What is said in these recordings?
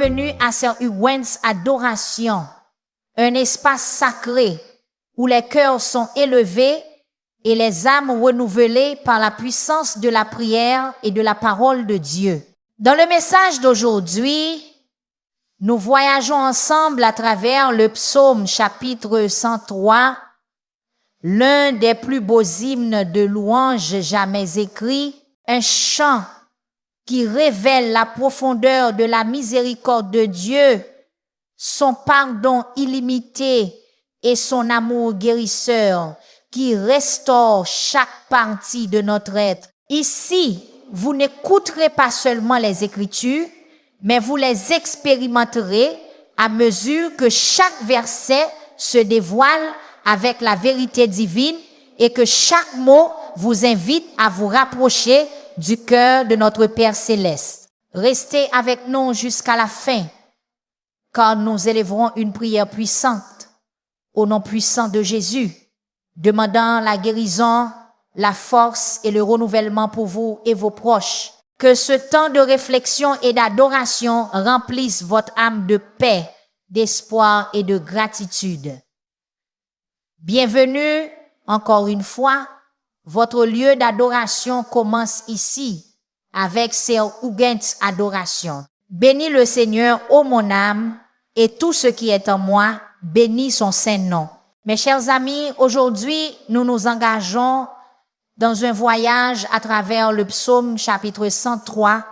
bienvenue à Sœur Uwens Adoration, un espace sacré où les cœurs sont élevés et les âmes renouvelées par la puissance de la prière et de la parole de Dieu. Dans le message d'aujourd'hui, nous voyageons ensemble à travers le psaume chapitre 103, l'un des plus beaux hymnes de louange jamais écrits, un chant qui révèle la profondeur de la miséricorde de Dieu, son pardon illimité et son amour guérisseur qui restaure chaque partie de notre être. Ici, vous n'écouterez pas seulement les Écritures, mais vous les expérimenterez à mesure que chaque verset se dévoile avec la vérité divine et que chaque mot vous invite à vous rapprocher du cœur de notre Père Céleste. Restez avec nous jusqu'à la fin, car nous élèverons une prière puissante au nom puissant de Jésus, demandant la guérison, la force et le renouvellement pour vous et vos proches. Que ce temps de réflexion et d'adoration remplisse votre âme de paix, d'espoir et de gratitude. Bienvenue, encore une fois. Votre lieu d'adoration commence ici, avec Sœur Uwens Adoration. Bénis le Seigneur, ô mon âme, et tout ce qui est en moi, bénis son saint nom. Mes chers amis, aujourd'hui, nous nous engageons dans un voyage à travers le psaume chapitre 103,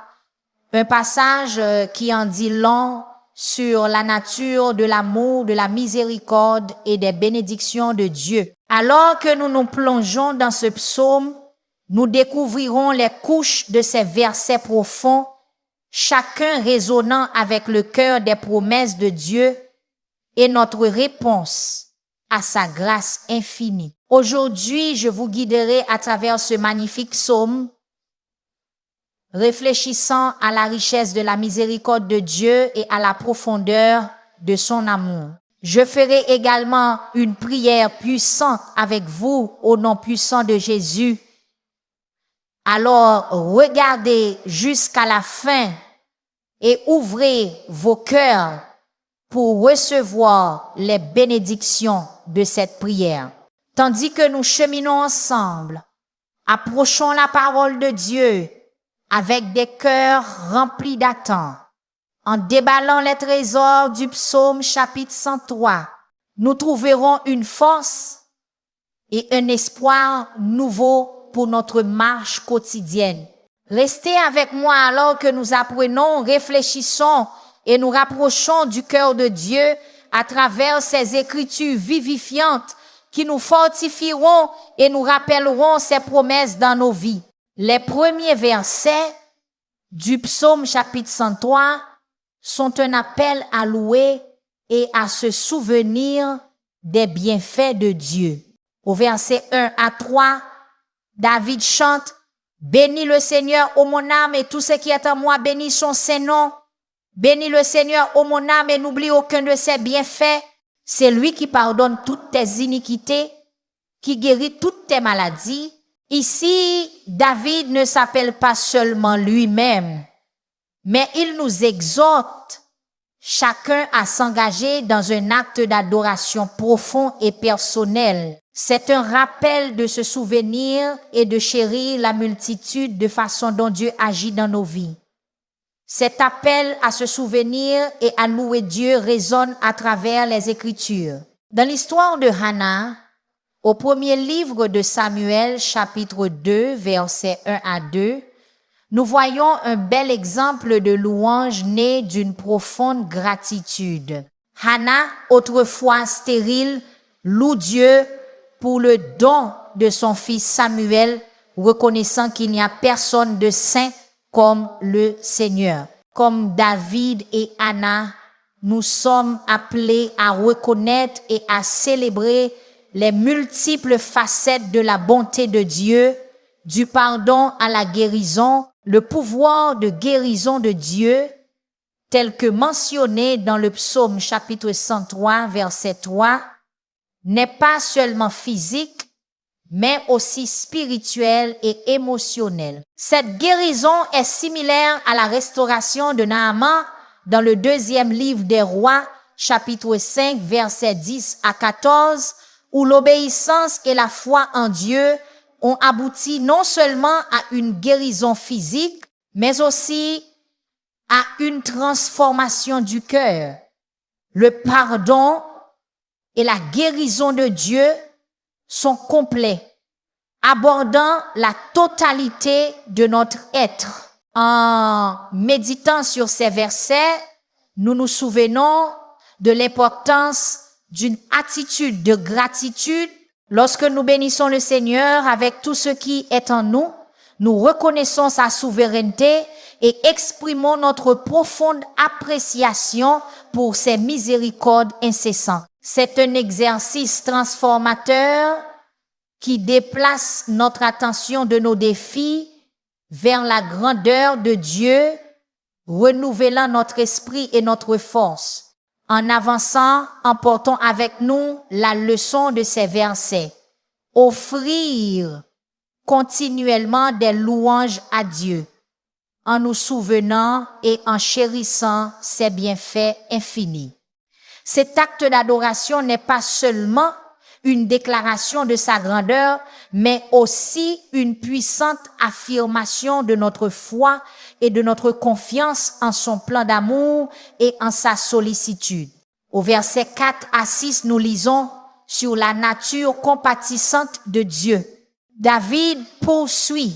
un passage qui en dit long sur la nature de l'amour, de la miséricorde et des bénédictions de Dieu. Alors que nous nous plongeons dans ce psaume, nous découvrirons les couches de ces versets profonds, chacun résonnant avec le cœur des promesses de Dieu et notre réponse à sa grâce infinie. Aujourd'hui, je vous guiderai à travers ce magnifique psaume, réfléchissant à la richesse de la miséricorde de Dieu et à la profondeur de son amour. Je ferai également une prière puissante avec vous au nom puissant de Jésus. Alors, regardez jusqu'à la fin et ouvrez vos cœurs pour recevoir les bénédictions de cette prière. Tandis que nous cheminons ensemble, approchons la parole de Dieu avec des cœurs remplis d'attente. En déballant les trésors du psaume chapitre 103, nous trouverons une force et un espoir nouveau pour notre marche quotidienne. Restez avec moi alors que nous apprenons, réfléchissons et nous rapprochons du cœur de Dieu à travers ces écritures vivifiantes qui nous fortifieront et nous rappelleront ses promesses dans nos vies. Les premiers versets du psaume chapitre 103 sont un appel à louer et à se souvenir des bienfaits de Dieu. Au verset 1 à 3, David chante « Bénis le Seigneur, ô mon âme, et tout ce qui est en moi, bénis son saint nom. Bénis le Seigneur, ô mon âme, et n'oublie aucun de ses bienfaits. C'est lui qui pardonne toutes tes iniquités, qui guérit toutes tes maladies. » Ici, David ne s'appelle pas seulement lui-même, mais il nous exhorte chacun à s'engager dans un acte d'adoration profond et personnel. C'est un rappel de se souvenir et de chérir la multitude de façons dont Dieu agit dans nos vies. Cet appel à se souvenir et à louer Dieu résonne à travers les Écritures. Dans l'histoire de Hannah, au premier livre de Samuel, chapitre 2, versets 1 à 2, nous voyons un bel exemple de louange né d'une profonde gratitude. Hannah, autrefois stérile, loue Dieu pour le don de son fils Samuel, reconnaissant qu'il n'y a personne de saint comme le Seigneur. Comme David et Hannah, nous sommes appelés à reconnaître et à célébrer les multiples facettes de la bonté de Dieu, du pardon à la guérison, le pouvoir de guérison de Dieu, tel que mentionné dans le psaume chapitre 103, verset 3, n'est pas seulement physique, mais aussi spirituel et émotionnel. Cette guérison est similaire à la restauration de Naaman dans le deuxième livre des Rois, chapitre 5, versets 10 à 14, où l'obéissance et la foi en Dieu ont abouti non seulement à une guérison physique, mais aussi à une transformation du cœur. Le pardon et la guérison de Dieu sont complets, abordant la totalité de notre être. En méditant sur ces versets, nous nous souvenons de l'importance d'une attitude de gratitude. Lorsque nous bénissons le Seigneur avec tout ce qui est en nous, nous reconnaissons sa souveraineté et exprimons notre profonde appréciation pour ses miséricordes incessantes. C'est un exercice transformateur qui déplace notre attention de nos défis vers la grandeur de Dieu, renouvelant notre esprit et notre force. En avançant, emportons avec nous la leçon de ces versets. Offrir continuellement des louanges à Dieu, en nous souvenant et en chérissant ses bienfaits infinis. Cet acte d'adoration n'est pas seulement une déclaration de sa grandeur, mais aussi une puissante affirmation de notre foi et de notre confiance en son plan d'amour et en sa sollicitude. Au verset 4 à 6, nous lisons sur la nature compatissante de Dieu. David poursuit.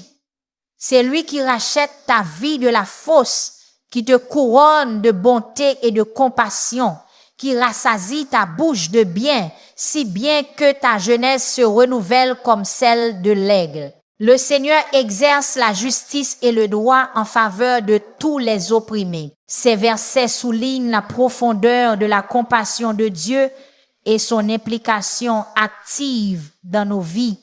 C'est lui qui rachète ta vie de la fosse, qui te couronne de bonté et de compassion, qui rassasie ta bouche de bien, si bien que ta jeunesse se renouvelle comme celle de l'aigle. Le Seigneur exerce la justice et le droit en faveur de tous les opprimés. Ces versets soulignent la profondeur de la compassion de Dieu et son implication active dans nos vies.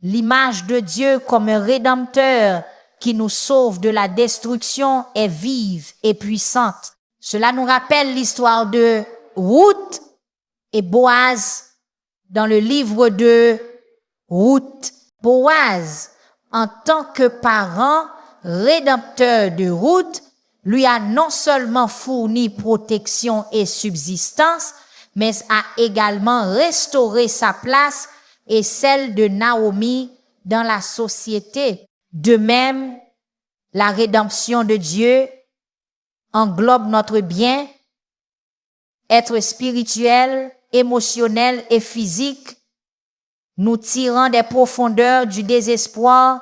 L'image de Dieu comme un rédempteur qui nous sauve de la destruction est vive et puissante. Cela nous rappelle l'histoire de Ruth et Boaz dans le livre de Ruth. Boaz, en tant que parent rédempteur de Ruth, lui a non seulement fourni protection et subsistance, mais a également restauré sa place et celle de Naomi dans la société. De même, la rédemption de Dieu englobe notre bien, être spirituel, émotionnel et physique, nous tirant des profondeurs du désespoir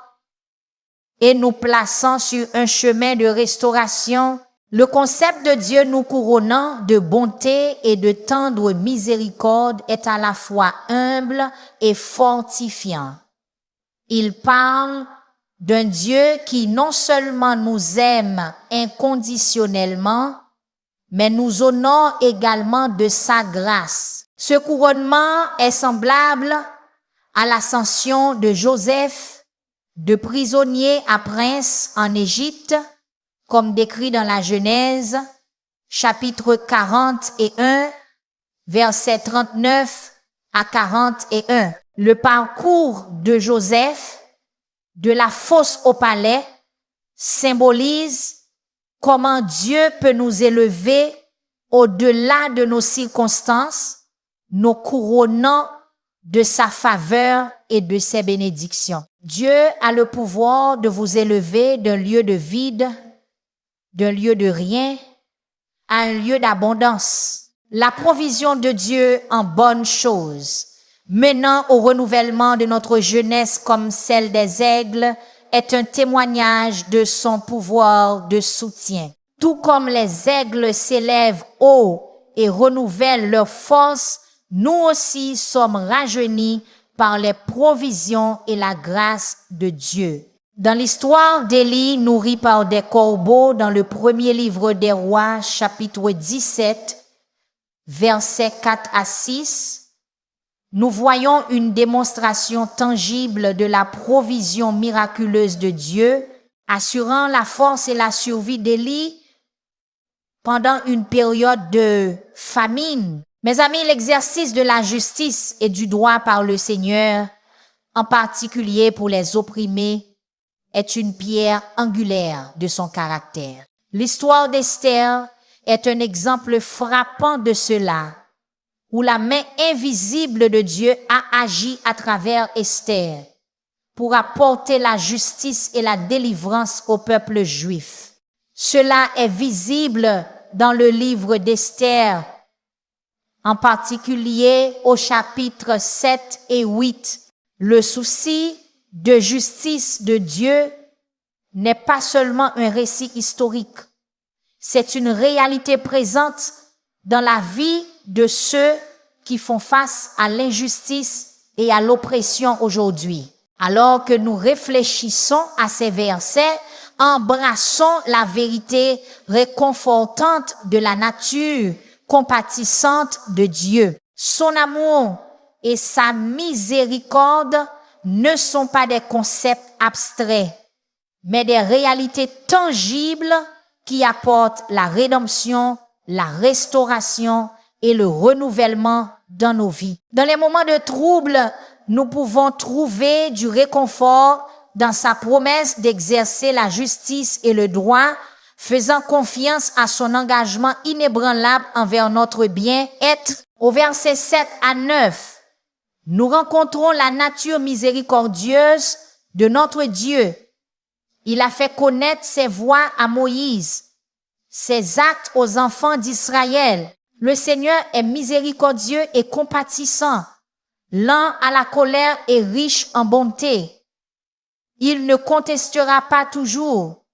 et nous plaçant sur un chemin de restauration. Le concept de Dieu nous couronnant de bonté et de tendre miséricorde est à la fois humble et fortifiant. Il parle d'un Dieu qui non seulement nous aime inconditionnellement, mais nous honore également de sa grâce. Ce couronnement est semblable à l'ascension de Joseph, de prisonnier à prince en Égypte, comme décrit dans la Genèse, chapitre 41, versets 39 à 41. Le parcours de Joseph, de la fosse au palais, symbolise comment Dieu peut nous élever au-delà de nos circonstances, nous couronnant de sa faveur et de ses bénédictions. Dieu a le pouvoir de vous élever d'un lieu de vide, d'un lieu de rien, à un lieu d'abondance. La provision de Dieu en bonnes choses, menant au renouvellement de notre jeunesse comme celle des aigles, est un témoignage de son pouvoir de soutien. Tout comme les aigles s'élèvent haut et renouvellent leur force, nous aussi sommes rajeunis par les provisions et la grâce de Dieu. Dans l'histoire d'Élie nourri par des corbeaux dans le premier livre des Rois, chapitre 17, versets 4 à 6, nous voyons une démonstration tangible de la provision miraculeuse de Dieu, assurant la force et la survie d'Élie pendant une période de famine. Mes amis, l'exercice de la justice et du droit par le Seigneur, en particulier pour les opprimés, est une pierre angulaire de son caractère. L'histoire d'Esther est un exemple frappant de cela, où la main invisible de Dieu a agi à travers Esther pour apporter la justice et la délivrance au peuple juif. Cela est visible dans le livre d'Esther, en particulier au chapitre 7 et 8. Le souci de justice de Dieu n'est pas seulement un récit historique, c'est une réalité présente dans la vie de ceux qui font face à l'injustice et à l'oppression aujourd'hui. Alors que nous réfléchissons à ces versets, embrassons la vérité réconfortante de la nature compatissante de Dieu. Son amour et sa miséricorde ne sont pas des concepts abstraits, mais des réalités tangibles qui apportent la rédemption, la restauration et le renouvellement dans nos vies. Dans les moments de trouble, nous pouvons trouver du réconfort dans sa promesse d'exercer la justice et le droit, faisant confiance à son engagement inébranlable envers notre bien-être. Au verset 7 à 9, nous rencontrons la nature miséricordieuse de notre Dieu. Il a fait connaître ses voies à Moïse, ses actes aux enfants d'Israël. Le Seigneur est miséricordieux et compatissant, lent à la colère et riche en bonté. Il ne contestera pas toujours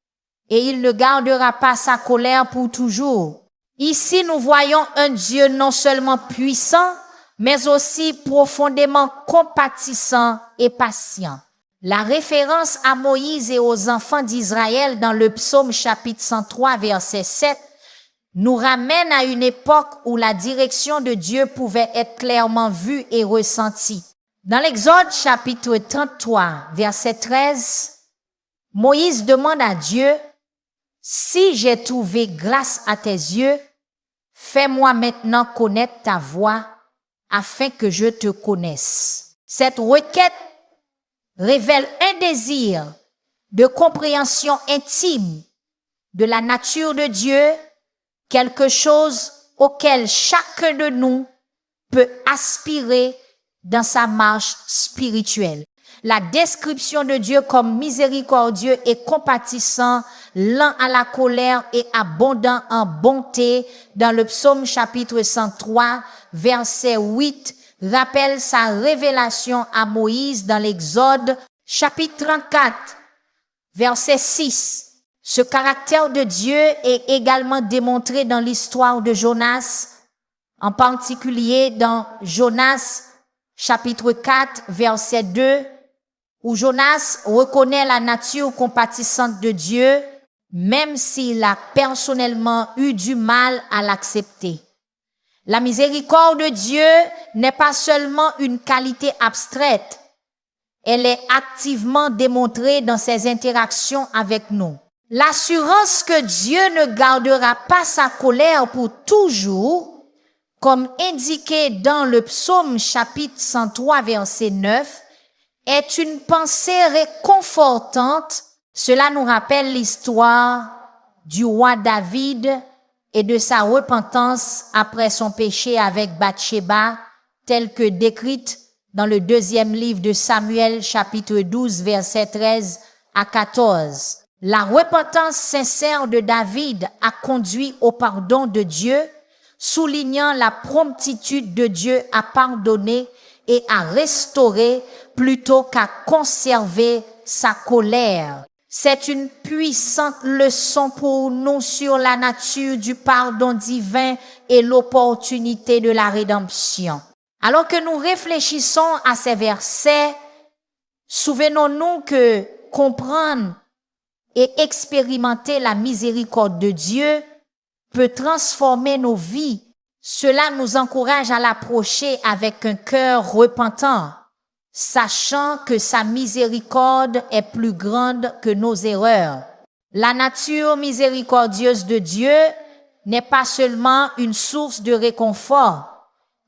et il ne gardera pas sa colère pour toujours. Ici, nous voyons un Dieu non seulement puissant, mais aussi profondément compatissant et patient. La référence à Moïse et aux enfants d'Israël dans le psaume chapitre 103, verset 7, nous ramène à une époque où la direction de Dieu pouvait être clairement vue et ressentie. Dans l'Exode chapitre 33, verset 13, Moïse demande à Dieu, « Si j'ai trouvé grâce à tes yeux, fais-moi maintenant connaître ta voix afin que je te connaisse. » Cette requête révèle un désir de compréhension intime de la nature de Dieu, quelque chose auquel chacun de nous peut aspirer dans sa marche spirituelle. La description de Dieu comme miséricordieux et compatissant, lent à la colère et abondant en bonté dans le psaume chapitre 103, verset 8, rappelle sa révélation à Moïse dans l'Exode chapitre 34, verset 6. Ce caractère de Dieu est également démontré dans l'histoire de Jonas, en particulier dans Jonas chapitre 4, verset 2, où Jonas reconnaît la nature compatissante de Dieu, même s'il a personnellement eu du mal à l'accepter. La miséricorde de Dieu n'est pas seulement une qualité abstraite, elle est activement démontrée dans ses interactions avec nous. L'assurance que Dieu ne gardera pas sa colère pour toujours, comme indiqué dans le psaume chapitre 103, verset 9, est une pensée réconfortante. Cela nous rappelle l'histoire du roi David et de sa repentance après son péché avec Bathsheba, telle que décrite dans le deuxième livre de Samuel, chapitre 12, verset 13 à 14. La repentance sincère de David a conduit au pardon de Dieu, soulignant la promptitude de Dieu à pardonner et à restaurer plutôt qu'à conserver sa colère. C'est une puissante leçon pour nous sur la nature du pardon divin et l'opportunité de la rédemption. Alors que nous réfléchissons à ces versets, souvenons-nous que comprendre et expérimenter la miséricorde de Dieu peut transformer nos vies. Cela nous encourage à l'approcher avec un cœur repentant, sachant que sa miséricorde est plus grande que nos erreurs. La nature miséricordieuse de Dieu n'est pas seulement une source de réconfort,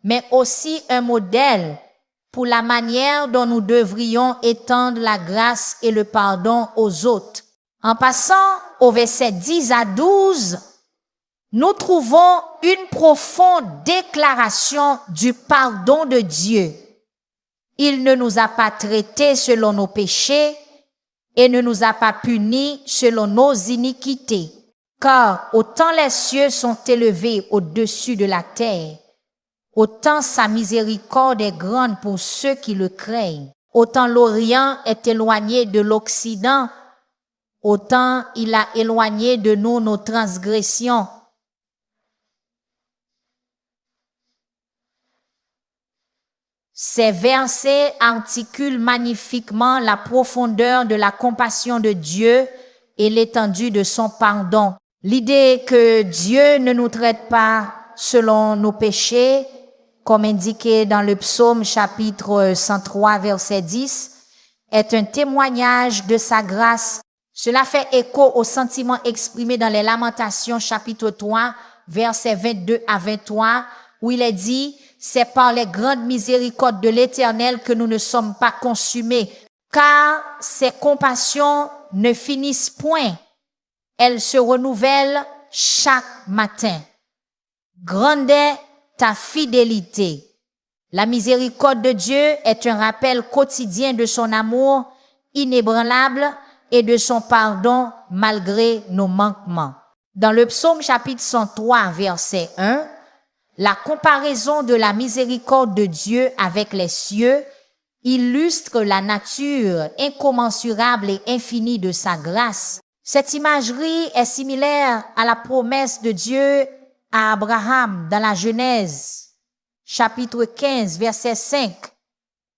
mais aussi un modèle pour la manière dont nous devrions étendre la grâce et le pardon aux autres. En passant au verset 10 à 12, nous trouvons une profonde déclaration du pardon de Dieu. Il ne nous a pas traités selon nos péchés et ne nous a pas punis selon nos iniquités. Car autant les cieux sont élevés au-dessus de la terre, autant sa miséricorde est grande pour ceux qui le craignent. Autant l'Orient est éloigné de l'Occident, autant il a éloigné de nous nos transgressions. Ces versets articulent magnifiquement la profondeur de la compassion de Dieu et l'étendue de son pardon. L'idée que Dieu ne nous traite pas selon nos péchés, comme indiqué dans le psaume chapitre 103 verset 10, est un témoignage de sa grâce. Cela fait écho aux sentiments exprimés dans les Lamentations chapitre 3 versets 22 à 23, où il est dit: c'est par les grandes miséricordes de l'Éternel que nous ne sommes pas consumés, car ses compassions ne finissent point. Elles se renouvellent chaque matin. Grande est ta fidélité. La miséricorde de Dieu est un rappel quotidien de son amour inébranlable et de son pardon malgré nos manquements. Dans le psaume chapitre 103 verset 1, la comparaison de la miséricorde de Dieu avec les cieux illustre la nature incommensurable et infinie de sa grâce. Cette imagerie est similaire à la promesse de Dieu à Abraham dans la Genèse, chapitre 15, verset 5,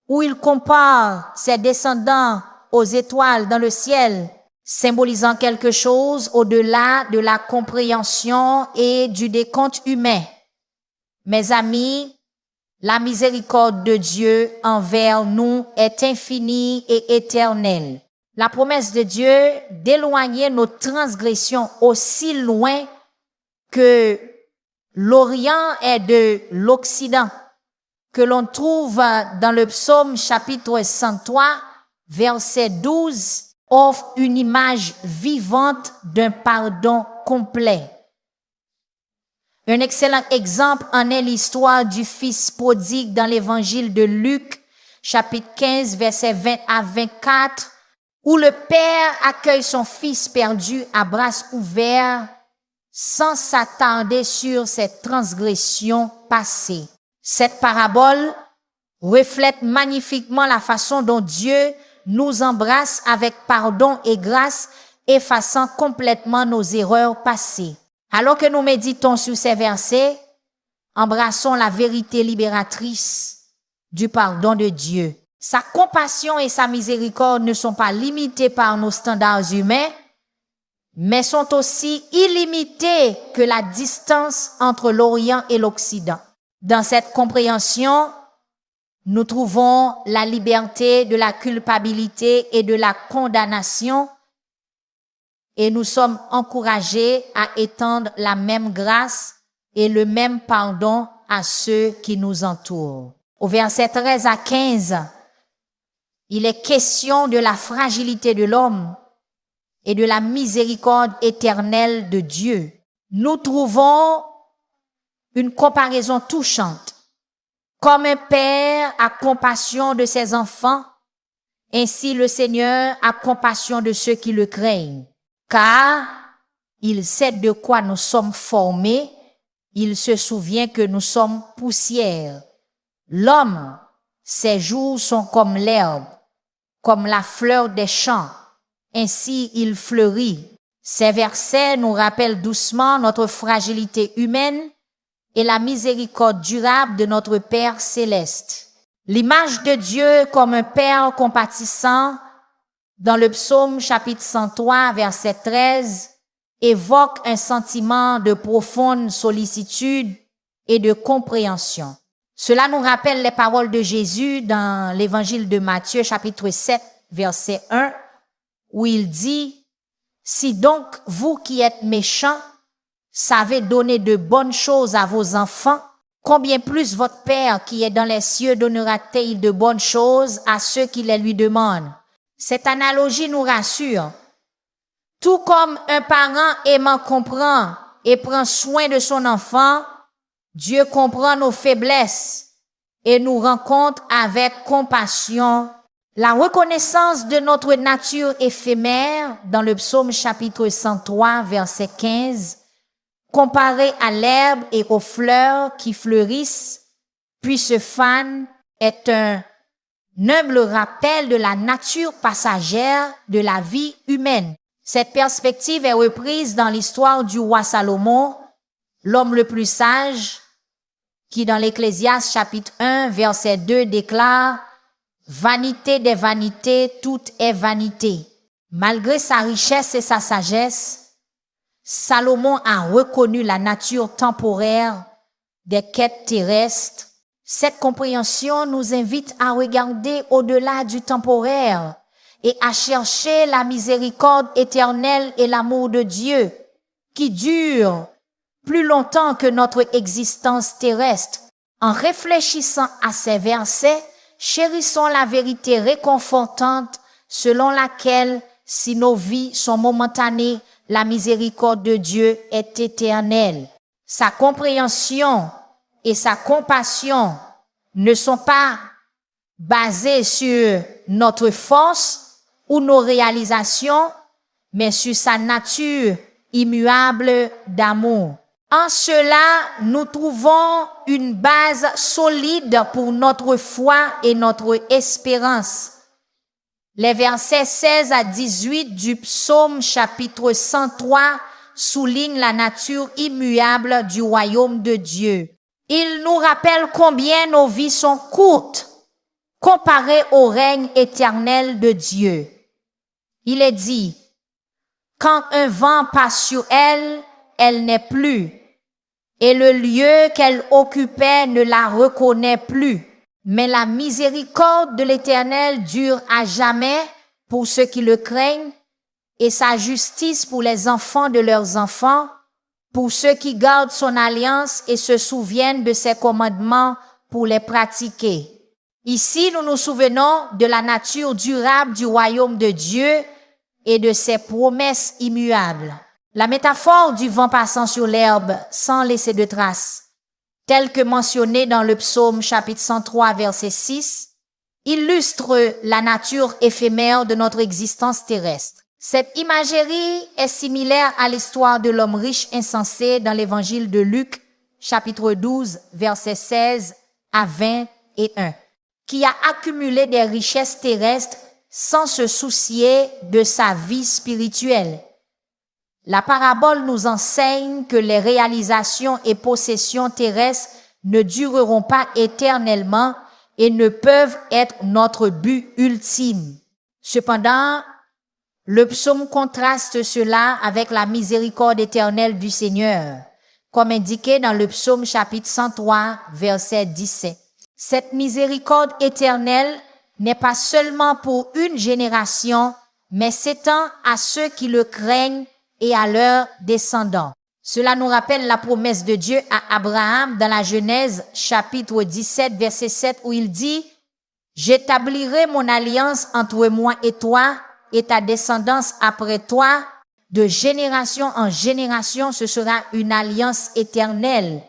où il compare ses descendants aux étoiles dans le ciel, symbolisant quelque chose au-delà de la compréhension et du décompte humain. Mes amis, la miséricorde de Dieu envers nous est infinie et éternelle. La promesse de Dieu d'éloigner nos transgressions aussi loin que l'Orient est de l'Occident, que l'on trouve dans le psaume chapitre 103, verset 12, offre une image vivante d'un pardon complet. Un excellent exemple en est l'histoire du fils prodigue dans l'évangile de Luc, chapitre 15, versets 20 à 24, où le père accueille son fils perdu à bras ouverts sans s'attarder sur ses transgressions passées. Cette parabole reflète magnifiquement la façon dont Dieu nous embrasse avec pardon et grâce, effaçant complètement nos erreurs passées. Alors que nous méditons sur ces versets, embrassons la vérité libératrice du pardon de Dieu. Sa compassion et sa miséricorde ne sont pas limitées par nos standards humains, mais sont aussi illimitées que la distance entre l'Orient et l'Occident. Dans cette compréhension, nous trouvons la liberté de la culpabilité et de la condamnation, et nous sommes encouragés à étendre la même grâce et le même pardon à ceux qui nous entourent. Au verset 13 à 15, il est question de la fragilité de l'homme et de la miséricorde éternelle de Dieu. Nous trouvons une comparaison touchante. Comme un père a compassion de ses enfants, ainsi le Seigneur a compassion de ceux qui le craignent. Car il sait de quoi nous sommes formés, il se souvient que nous sommes poussière. L'homme, ses jours sont comme l'herbe, comme la fleur des champs, ainsi il fleurit. Ces versets nous rappellent doucement notre fragilité humaine et la miséricorde durable de notre Père céleste. L'image de Dieu comme un Père compatissant dans le psaume chapitre 103, verset 13, évoque un sentiment de profonde sollicitude et de compréhension. Cela nous rappelle les paroles de Jésus dans l'évangile de Matthieu, chapitre 7, verset 1, où il dit: « Si donc vous qui êtes méchants, savez donner de bonnes choses à vos enfants, combien plus votre Père qui est dans les cieux donnera-t-il de bonnes choses à ceux qui les lui demandent. » Cette analogie nous rassure. Tout comme un parent aimant comprend et prend soin de son enfant, Dieu comprend nos faiblesses et nous rencontre avec compassion. La reconnaissance de notre nature éphémère dans le psaume chapitre 103, verset 15, comparée à l'herbe et aux fleurs qui fleurissent, puis se fanent, est un humble rappel de la nature passagère de la vie humaine. Cette perspective est reprise dans l'histoire du roi Salomon, l'homme le plus sage, qui dans l'Ecclésiaste chapitre 1, verset 2 déclare « Vanité des vanités, tout est vanité ». Malgré sa richesse et sa sagesse, Salomon a reconnu la nature temporaire des quêtes terrestres. Cette compréhension nous invite à regarder au-delà du temporaire et à chercher la miséricorde éternelle et l'amour de Dieu qui dure plus longtemps que notre existence terrestre. En réfléchissant à ces versets, chérissons la vérité réconfortante selon laquelle, si nos vies sont momentanées, la miséricorde de Dieu est éternelle. Sa compréhension et sa compassion ne sont pas basées sur notre force ou nos réalisations, mais sur sa nature immuable d'amour. En cela, nous trouvons une base solide pour notre foi et notre espérance. Les versets 16 à 18 du psaume chapitre 103 soulignent la nature immuable du royaume de Dieu. Il nous rappelle combien nos vies sont courtes comparées au règne éternel de Dieu. Il est dit, quand un vent passe sur elle, elle n'est plus, et le lieu qu'elle occupait ne la reconnaît plus. Mais la miséricorde de l'Éternel dure à jamais pour ceux qui le craignent, et sa justice pour les enfants de leurs enfants, pour ceux qui gardent son alliance et se souviennent de ses commandements pour les pratiquer. Ici, nous nous souvenons de la nature durable du royaume de Dieu et de ses promesses immuables. La métaphore du vent passant sur l'herbe sans laisser de traces, telle que mentionnée dans le psaume chapitre 103 verset 6, illustre la nature éphémère de notre existence terrestre. Cette imagerie est similaire à l'histoire de l'homme riche insensé dans l'évangile de Luc chapitre 12 verset 16 à 21, qui a accumulé des richesses terrestres sans se soucier de sa vie spirituelle. La parabole nous enseigne que les réalisations et possessions terrestres ne dureront pas éternellement et ne peuvent être notre but ultime. Cependant, le psaume contraste cela avec la miséricorde éternelle du Seigneur, comme indiqué dans le psaume chapitre 103, verset 17. Cette miséricorde éternelle n'est pas seulement pour une génération, mais s'étend à ceux qui le craignent et à leurs descendants. Cela nous rappelle la promesse de Dieu à Abraham dans la Genèse chapitre 17 verset 7 où il dit « J'établirai mon alliance entre moi et toi et ta descendance après toi. De génération en génération, ce sera une alliance éternelle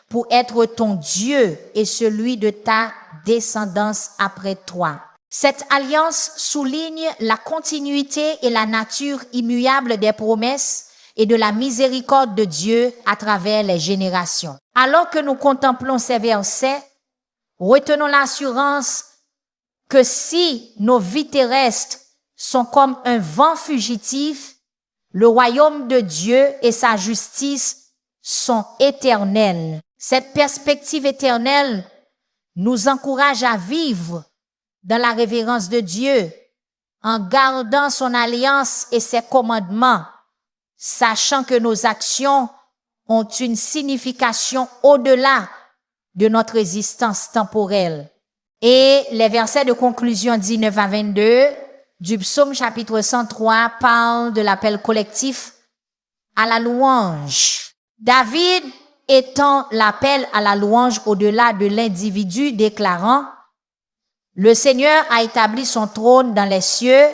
pour être ton Dieu et celui de ta descendance après toi. » Cette alliance souligne la continuité et la nature immuable des promesses et de la miséricorde de Dieu à travers les générations. Alors que nous contemplons ces versets, retenons l'assurance que si nos vies terrestres sont comme un vent fugitif, le royaume de Dieu et sa justice sont éternels. Cette perspective éternelle nous encourage à vivre dans la révérence de Dieu, en gardant son alliance et ses commandements, sachant que nos actions ont une signification au-delà de notre existence temporelle. Et les versets de conclusion 19 à 22 du psaume chapitre 103 parlent de l'appel collectif à la louange. David étend l'appel à la louange au-delà de l'individu, déclarant « Le Seigneur a établi son trône dans les cieux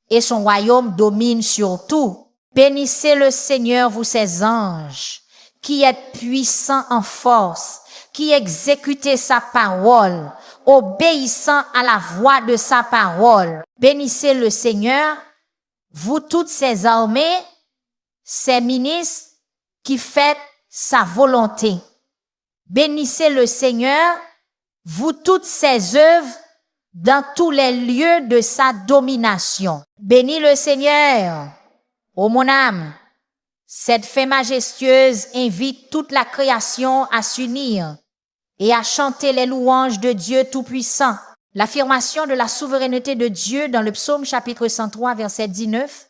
et son royaume domine sur tout. Bénissez le Seigneur, vous ses anges, qui êtes puissants en force, qui exécutez sa parole, obéissant à la voix de sa parole. Bénissez le Seigneur, vous toutes ses armées, ses ministres qui faites sa volonté. Bénissez le Seigneur, vous toutes ses œuvres dans tous les lieux de sa domination. Bénis le Seigneur, ô mon âme. Cette fée majestueuse invite toute la création à s'unir et à chanter les louanges de Dieu Tout-Puissant. L'affirmation de la souveraineté de Dieu dans le psaume chapitre 103, verset 19,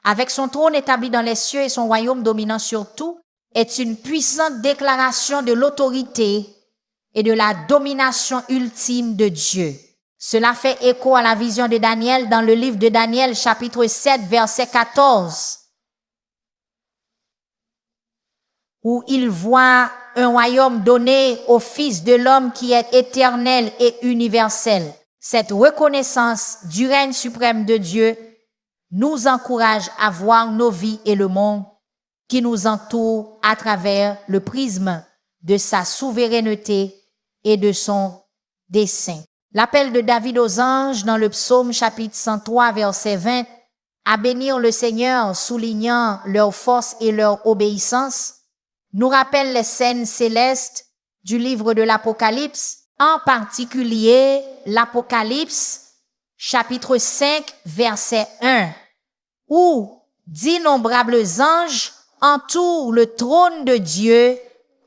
avec son trône établi dans les cieux et son royaume dominant sur tout, est une puissante déclaration de l'autorité et de la domination ultime de Dieu. Cela fait écho à la vision de Daniel dans le livre de Daniel, chapitre 7, verset 14, où il voit un royaume donné au Fils de l'homme qui est éternel et universel. Cette reconnaissance du règne suprême de Dieu nous encourage à voir nos vies et le monde qui nous entoure à travers le prisme de sa souveraineté et de son dessein. L'appel de David aux anges dans le psaume chapitre 103, verset 20, à bénir le Seigneur, soulignant leur force et leur obéissance, nous rappelle les scènes célestes du livre de l'Apocalypse, en particulier l'Apocalypse chapitre 5, verset 1, où d'innombrables anges entourent le trône de Dieu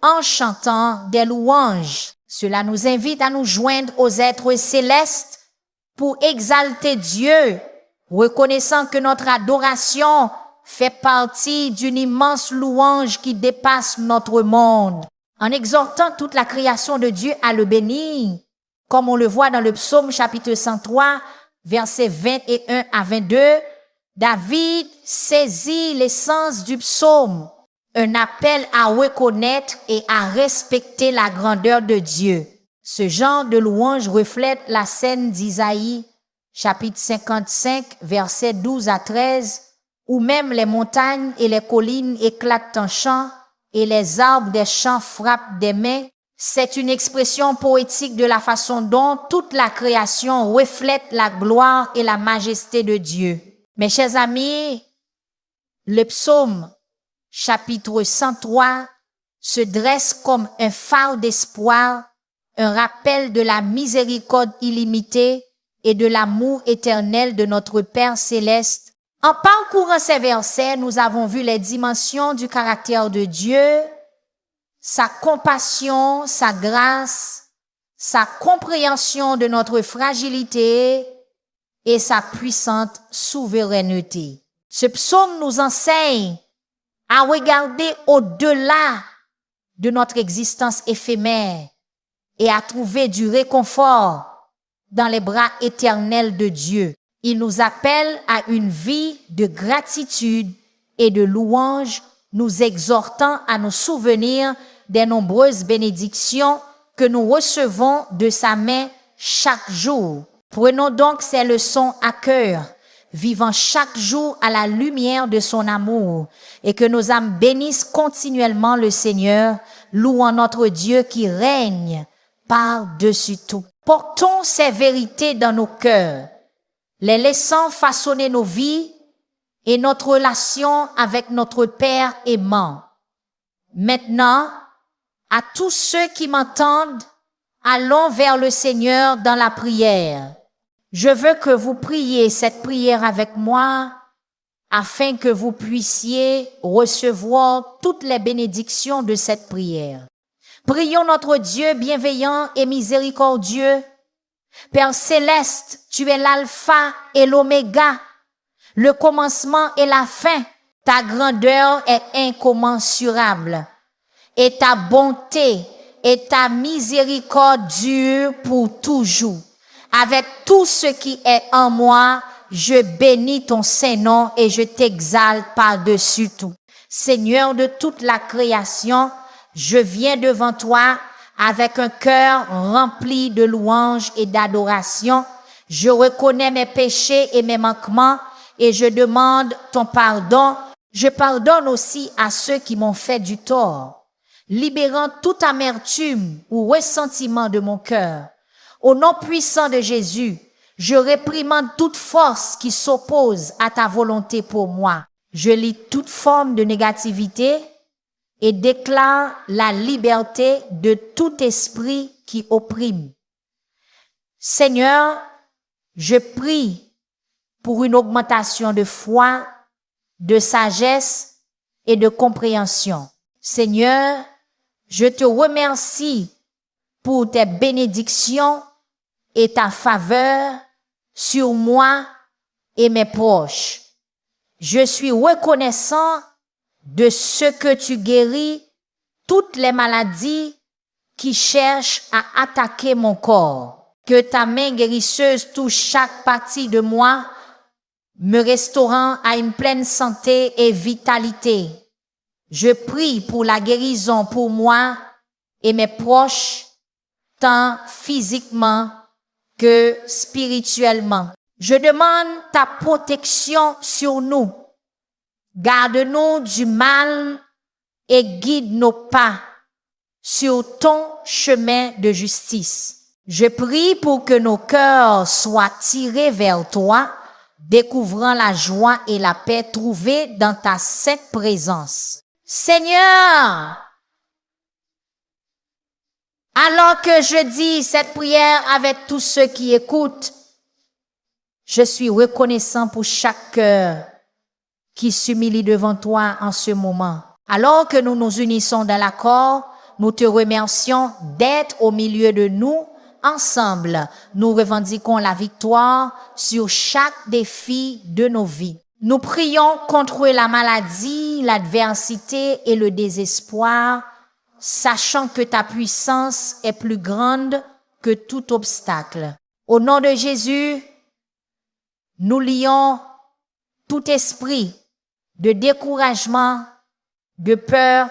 en chantant des louanges. Cela nous invite à nous joindre aux êtres célestes pour exalter Dieu, reconnaissant que notre adoration fait partie d'une immense louange qui dépasse notre monde. En exhortant toute la création de Dieu à le bénir, comme on le voit dans le psaume chapitre 103, versets 21 à 22, David saisit l'essence du psaume, un appel à reconnaître et à respecter la grandeur de Dieu. Ce genre de louange reflète la scène d'Isaïe, chapitre 55, versets 12 à 13, où même les montagnes et les collines éclatent en chant et les arbres des champs frappent des mains. C'est une expression poétique de la façon dont toute la création reflète la gloire et la majesté de Dieu. Mes chers amis, le psaume chapitre 103 se dresse comme un phare d'espoir, un rappel de la miséricorde illimitée et de l'amour éternel de notre Père céleste. En parcourant ces versets, nous avons vu les dimensions du caractère de Dieu, sa compassion, sa grâce, sa compréhension de notre fragilité et sa puissante souveraineté. Ce psaume nous enseigne à regarder au-delà de notre existence éphémère et à trouver du réconfort dans les bras éternels de Dieu. Il nous appelle à une vie de gratitude et de louange, nous exhortant à nous souvenir des nombreuses bénédictions que nous recevons de sa main chaque jour. Prenons donc ces leçons à cœur, vivant chaque jour à la lumière de son amour, et que nos âmes bénissent continuellement le Seigneur, louant notre Dieu qui règne par-dessus tout. Portons ces vérités dans nos cœurs, les laissant façonner nos vies et notre relation avec notre Père aimant. Maintenant, à tous ceux qui m'entendent, allons vers le Seigneur dans la prière. Je veux que vous priez cette prière avec moi afin que vous puissiez recevoir toutes les bénédictions de cette prière. Prions notre Dieu bienveillant et miséricordieux. Père céleste, tu es l'alpha et l'oméga, le commencement et la fin. Ta grandeur est incommensurable et ta bonté et ta miséricorde dure pour toujours. Avec tout ce qui est en moi, je bénis ton Saint-Nom et je t'exalte par-dessus tout. Seigneur de toute la création, je viens devant toi avec un cœur rempli de louanges et d'adoration. Je reconnais mes péchés et mes manquements et je demande ton pardon. Je pardonne aussi à ceux qui m'ont fait du tort, libérant toute amertume ou ressentiment de mon cœur. Au nom puissant de Jésus, je réprimande toute force qui s'oppose à ta volonté pour moi. Je lis toute forme de négativité et déclare la liberté de tout esprit qui opprime. Seigneur, je prie pour une augmentation de foi, de sagesse et de compréhension. Seigneur, je te remercie pour tes bénédictions et ta faveur sur moi et mes proches. Je suis reconnaissant de ce que tu guéris toutes les maladies qui cherchent à attaquer mon corps. Que ta main guérisseuse touche chaque partie de moi, me restaurant à une pleine santé et vitalité. Je prie pour la guérison pour moi et mes proches, tant physiquement que spirituellement. Je demande ta protection sur nous. Garde-nous du mal et guide nos pas sur ton chemin de justice. Je prie pour que nos cœurs soient tirés vers toi, découvrant la joie et la paix trouvées dans ta sainte présence. Seigneur, alors que je dis cette prière avec tous ceux qui écoutent, je suis reconnaissant pour chaque cœur qui s'humilie devant toi en ce moment. Alors que nous nous unissons dans l'accord, nous te remercions d'être au milieu de nous. Ensemble, nous revendiquons la victoire sur chaque défi de nos vies. Nous prions contre la maladie, l'adversité et le désespoir, sachant que ta puissance est plus grande que tout obstacle. Au nom de Jésus, nous lions tout esprit de découragement, de peur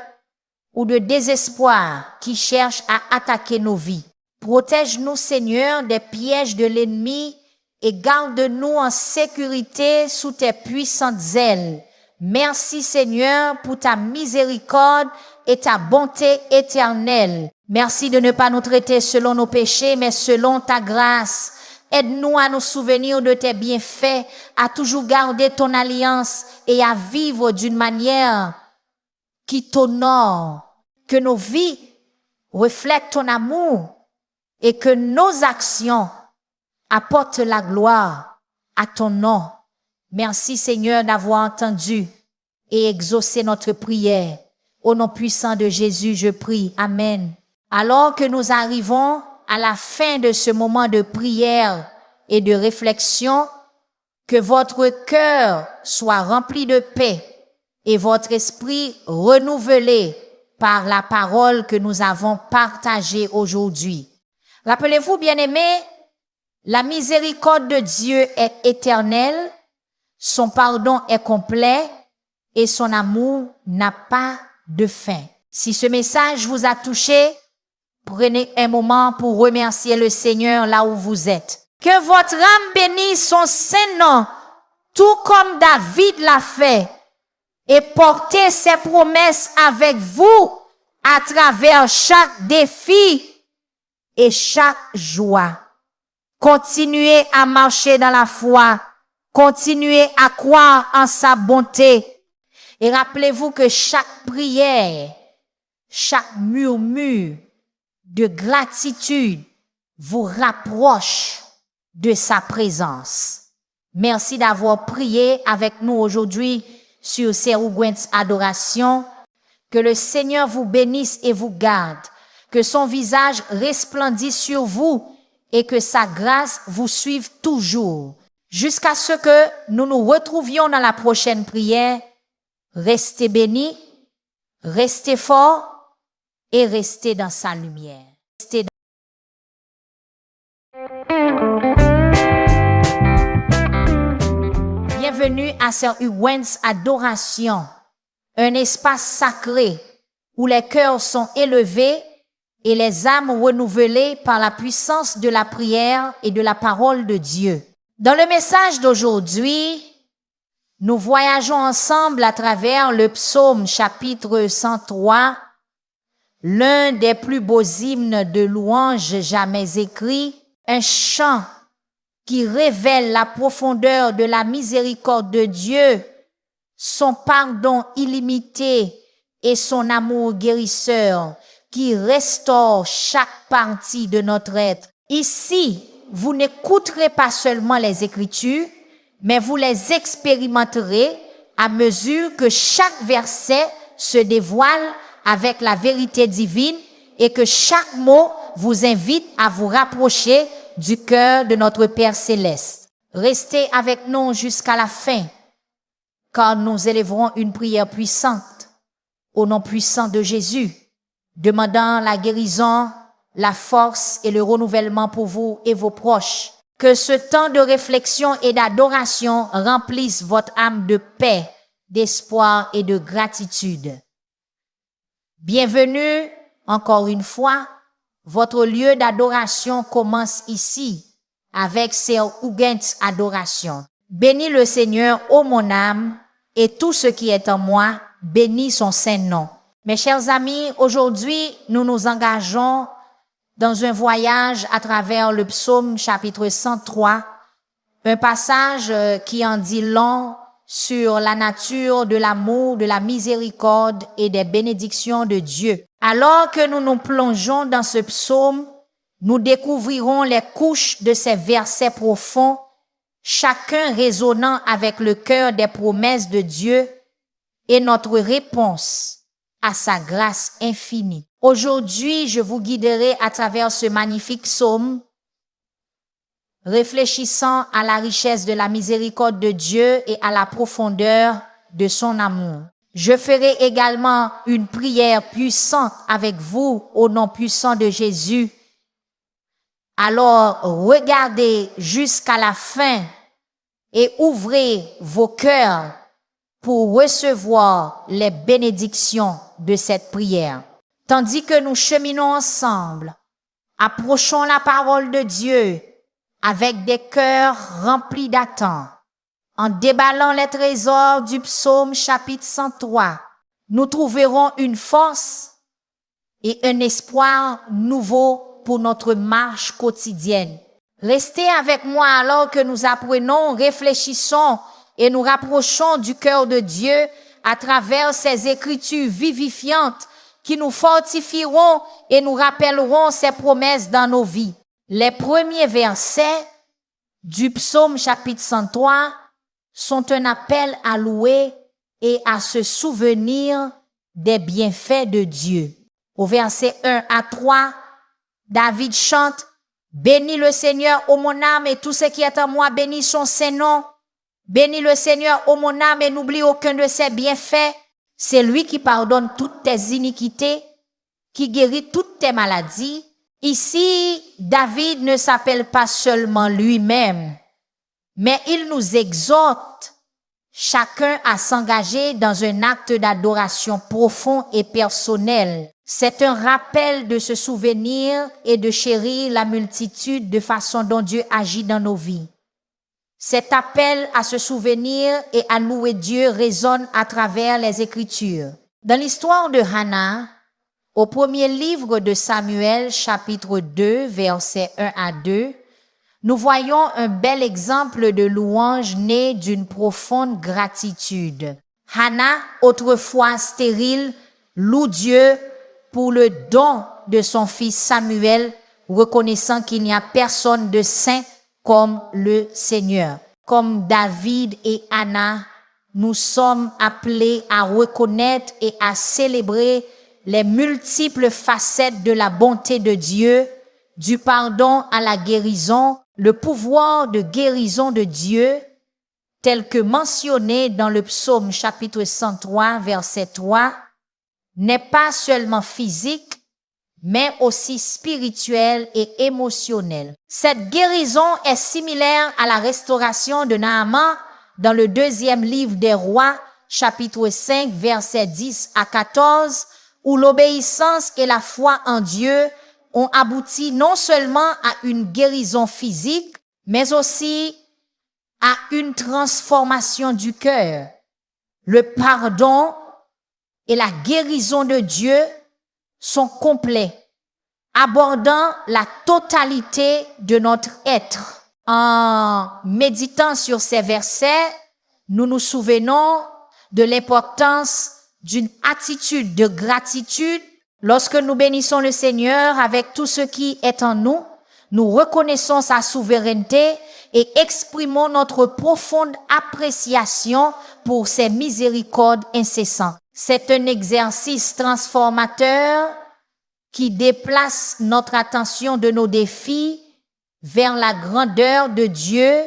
ou de désespoir qui cherche à attaquer nos vies. Protège-nous, Seigneur, des pièges de l'ennemi et garde-nous en sécurité sous tes puissantes ailes. Merci, Seigneur, pour ta miséricorde et ta bonté éternelle. Merci de ne pas nous traiter selon nos péchés, mais selon ta grâce. Aide-nous à nous souvenir de tes bienfaits, à toujours garder ton alliance et à vivre d'une manière qui t'honore. Que nos vies reflètent ton amour et que nos actions apportent la gloire à ton nom. Merci, Seigneur, d'avoir entendu et exaucé notre prière. Au nom puissant de Jésus, je prie. Amen. Alors que nous arrivons à la fin de ce moment de prière et de réflexion, que votre cœur soit rempli de paix et votre esprit renouvelé par la parole que nous avons partagée aujourd'hui. Rappelez-vous, bien-aimés, la miséricorde de Dieu est éternelle, son pardon est complet et son amour n'a pas de fin. Si ce message vous a touché, prenez un moment pour remercier le Seigneur là où vous êtes. Que votre âme bénisse son saint nom, tout comme David l'a fait, et portez ses promesses avec vous à travers chaque défi et chaque joie. Continuez à marcher dans la foi, continuez à croire en sa bonté, et rappelez-vous que chaque prière, chaque murmure de gratitude vous rapproche de sa présence. Merci d'avoir prié avec nous aujourd'hui sur Serougwens Adoration. Que le Seigneur vous bénisse et vous garde, que son visage resplendisse sur vous et que sa grâce vous suive toujours. Jusqu'à ce que nous nous retrouvions dans la prochaine prière, restez bénis, restez forts et restez dans sa lumière. Restez Bienvenue à Serougwens Adoration, un espace sacré où les cœurs sont élevés et les âmes renouvelées par la puissance de la prière et de la parole de Dieu. Dans le message d'aujourd'hui, Nous voyageons ensemble à travers le psaume chapitre 103, l'un des plus beaux hymnes de louange jamais écrits, un chant qui révèle la profondeur de la miséricorde de Dieu, son pardon illimité et son amour guérisseur qui restaure chaque partie de notre être. Ici, vous n'écouterez pas seulement les Écritures, mais vous les expérimenterez à mesure que chaque verset se dévoile avec la vérité divine et que chaque mot vous invite à vous rapprocher du cœur de notre Père céleste. Restez avec nous jusqu'à la fin, car nous élèverons une prière puissante au nom puissant de Jésus, demandant la guérison, la force et le renouvellement pour vous et vos proches. Que ce temps de réflexion et d'adoration remplisse votre âme de paix, d'espoir et de gratitude. Bienvenue, encore une fois, votre lieu d'adoration commence ici, avec ses Ouguent adoration. Bénis le Seigneur, ô mon âme, et tout ce qui est en moi, bénis son saint nom. Mes chers amis, aujourd'hui, nous nous engageons dans un voyage à travers le psaume chapitre 103, un passage qui en dit long sur la nature de l'amour, de la miséricorde et des bénédictions de Dieu. Alors que nous nous plongeons dans ce psaume, nous découvrirons les couches de ces versets profonds, chacun résonnant avec le cœur des promesses de Dieu et notre réponse à sa grâce infinie. Aujourd'hui, je vous guiderai à travers ce magnifique psaume, réfléchissant à la richesse de la miséricorde de Dieu et à la profondeur de son amour. Je ferai également une prière puissante avec vous au nom puissant de Jésus. Alors, regardez jusqu'à la fin et ouvrez vos cœurs pour recevoir les bénédictions de cette prière. Tandis que nous cheminons ensemble, approchons la parole de Dieu avec des cœurs remplis d'attente. En déballant les trésors du psaume chapitre 103, nous trouverons une force et un espoir nouveau pour notre marche quotidienne. Restez avec moi alors que nous apprenons, réfléchissons et nous rapprochons du cœur de Dieu à travers ces écritures vivifiantes qui nous fortifieront et nous rappelleront ses promesses dans nos vies. Les premiers versets du psaume chapitre 103 sont un appel à louer et à se souvenir des bienfaits de Dieu. Au verset 1 à 3, David chante « Bénis le Seigneur, ô mon âme, et tout ce qui est en moi, bénis son saint nom. Bénis le Seigneur, ô mon âme, et n'oublie aucun de ses bienfaits. C'est lui qui pardonne toutes tes iniquités, qui guérit toutes tes maladies. » Ici, David ne s'appelle pas seulement lui-même, mais il nous exhorte chacun à s'engager dans un acte d'adoration profond et personnel. C'est un rappel de se souvenir et de chérir la multitude de façons dont Dieu agit dans nos vies. Cet appel à se souvenir et à louer Dieu résonne à travers les Écritures. Dans l'histoire de Hannah, au premier livre de Samuel, chapitre 2, versets 1 à 2, nous voyons un bel exemple de louange né d'une profonde gratitude. Hannah, autrefois stérile, loue Dieu pour le don de son fils Samuel, reconnaissant qu'il n'y a personne de saint comme le Seigneur. Comme David et Anna, nous sommes appelés à reconnaître et à célébrer les multiples facettes de la bonté de Dieu, du pardon à la guérison, le pouvoir de guérison de Dieu, tel que mentionné dans le psaume chapitre 103, verset 3, n'est pas seulement physique, mais aussi spirituel et émotionnel. Cette guérison est similaire à la restauration de Naaman dans le deuxième livre des Rois, chapitre 5, versets 10 à 14, où l'obéissance et la foi en Dieu ont abouti non seulement à une guérison physique, mais aussi à une transformation du cœur. Le pardon et la guérison de Dieu sont complets, abordant la totalité de notre être. En méditant sur ces versets, nous nous souvenons de l'importance d'une attitude de gratitude. Lorsque nous bénissons le Seigneur avec tout ce qui est en nous, nous reconnaissons sa souveraineté et exprimons notre profonde appréciation pour ses miséricordes incessantes. C'est un exercice transformateur qui déplace notre attention de nos défis vers la grandeur de Dieu,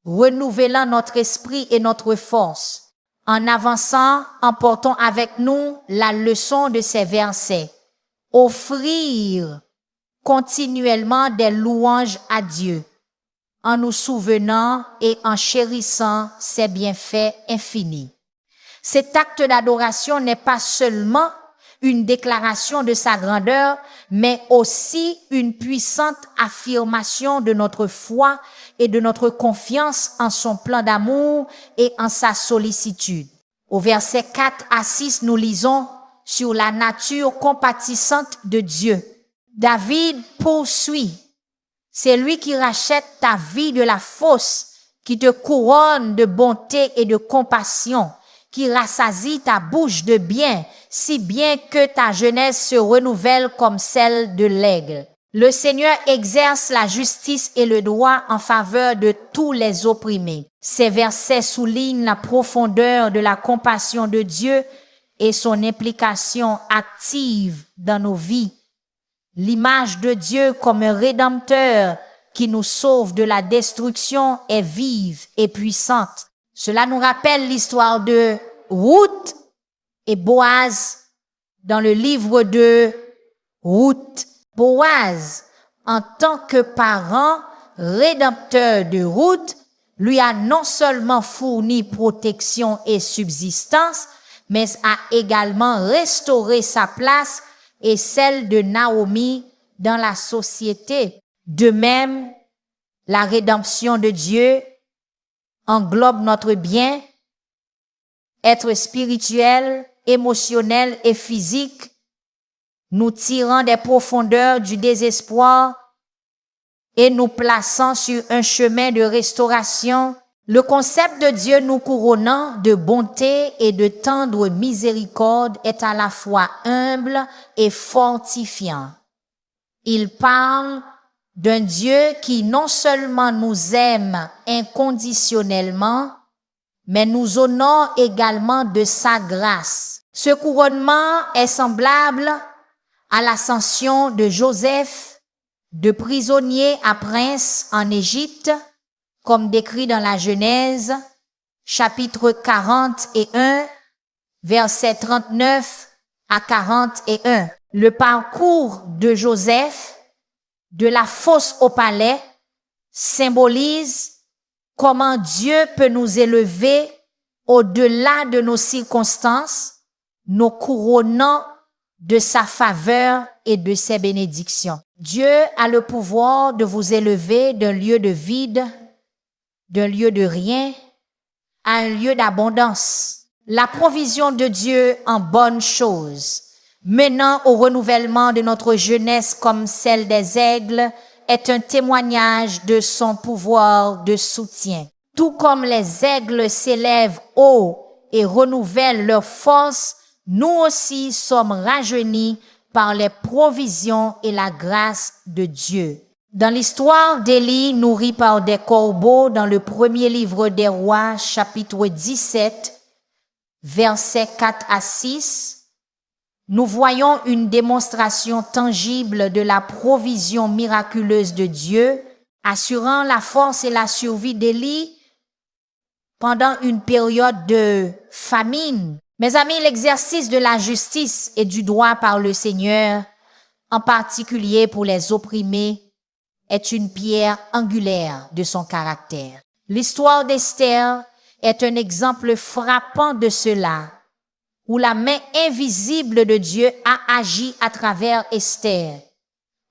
renouvelant notre esprit et notre force. En avançant, emportons avec nous la leçon de ces versets. Offrir continuellement des louanges à Dieu, en nous souvenant et en chérissant ses bienfaits infinis. Cet acte d'adoration n'est pas seulement une déclaration de sa grandeur, mais aussi une puissante affirmation de notre foi et de notre confiance en son plan d'amour et en sa sollicitude. Au verset 4 à 6, nous lisons sur la nature compatissante de Dieu. David poursuit. C'est lui qui rachète ta vie de la fosse, qui te couronne de bonté et de compassion, qui rassasie ta bouche de bien, si bien que ta jeunesse se renouvelle comme celle de l'aigle. Le Seigneur exerce la justice et le droit en faveur de tous les opprimés. Ces versets soulignent la profondeur de la compassion de Dieu et son implication active dans nos vies. L'image de Dieu comme un rédempteur qui nous sauve de la destruction est vive et puissante. Cela nous rappelle l'histoire de Ruth et Boaz dans le livre de Ruth. Boaz, en tant que parent rédempteur de Ruth, lui a non seulement fourni protection et subsistance, mais a également restauré sa place et celle de Naomi dans la société. De même, la rédemption de Dieu englobe notre bien, être spirituel, émotionnel et physique, nous tirant des profondeurs du désespoir et nous plaçant sur un chemin de restauration. Le concept de Dieu nous couronnant de bonté et de tendre miséricorde est à la fois humble et fortifiant. Il parle d'un Dieu qui non seulement nous aime inconditionnellement, mais nous honore également de sa grâce. Ce couronnement est semblable à l'ascension de Joseph, de prisonnier à prince en Égypte, comme décrit dans la Genèse, chapitre 41, versets 39 à 41. Le parcours de Joseph, de la fosse au palais, symbolise comment Dieu peut nous élever au-delà de nos circonstances, nous couronnant de sa faveur et de ses bénédictions. Dieu a le pouvoir de vous élever d'un lieu de vide, d'un lieu de rien, à un lieu d'abondance. La provision de Dieu en bonnes choses, menant au renouvellement de notre jeunesse comme celle des aigles, est un témoignage de son pouvoir de soutien. Tout comme les aigles s'élèvent haut et renouvellent leur force, nous aussi sommes rajeunis par les provisions et la grâce de Dieu. Dans l'histoire d'Élie nourri par des corbeaux dans le premier livre des rois, chapitre 17, versets 4 à 6, nous voyons une démonstration tangible de la provision miraculeuse de Dieu, assurant la force et la survie d'Élie pendant une période de famine. Mes amis, l'exercice de la justice et du droit par le Seigneur, en particulier pour les opprimés, est une pierre angulaire de son caractère. L'histoire d'Esther est un exemple frappant de cela, où la main invisible de Dieu a agi à travers Esther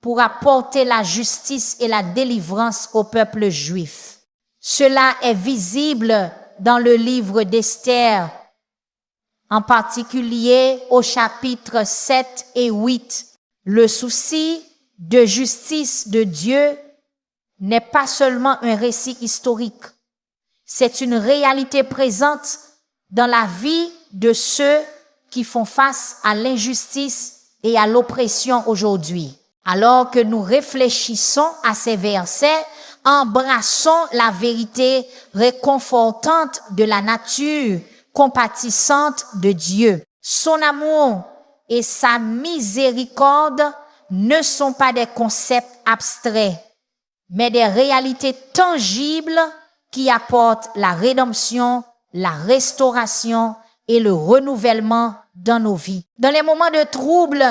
pour apporter la justice et la délivrance au peuple juif. Cela est visible dans le livre d'Esther, en particulier au chapitre 7 et 8. Le souci de justice de Dieu n'est pas seulement un récit historique, c'est une réalité présente dans la vie de ceux qui font face à l'injustice et à l'oppression aujourd'hui. Alors que nous réfléchissons à ces versets, embrassons la vérité réconfortante de la nature compatissante de Dieu. Son amour et sa miséricorde ne sont pas des concepts abstraits, mais des réalités tangibles qui apportent la rédemption, la restauration et le renouvellement dans nos vies. Dans les moments de trouble,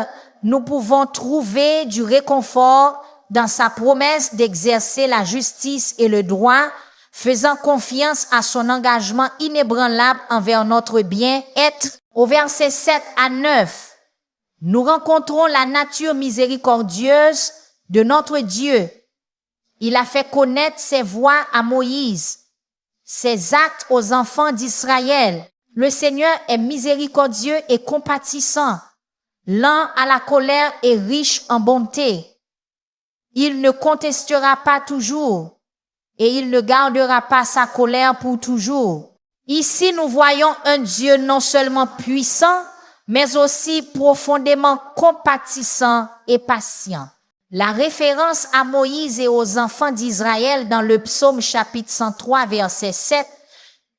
nous pouvons trouver du réconfort dans sa promesse d'exercer la justice et le droit, faisant confiance à son engagement inébranlable envers notre bien-être. Au verset 7 à 9, nous rencontrons la nature miséricordieuse de notre Dieu. Il a fait connaître ses voies à Moïse, ses actes aux enfants d'Israël. Le Seigneur est miséricordieux et compatissant, lent à la colère et riche en bonté. Il ne contestera pas toujours et il ne gardera pas sa colère pour toujours. Ici, nous voyons un Dieu non seulement puissant, mais aussi profondément compatissant et patient. La référence à Moïse et aux enfants d'Israël dans le psaume chapitre 103, verset 7,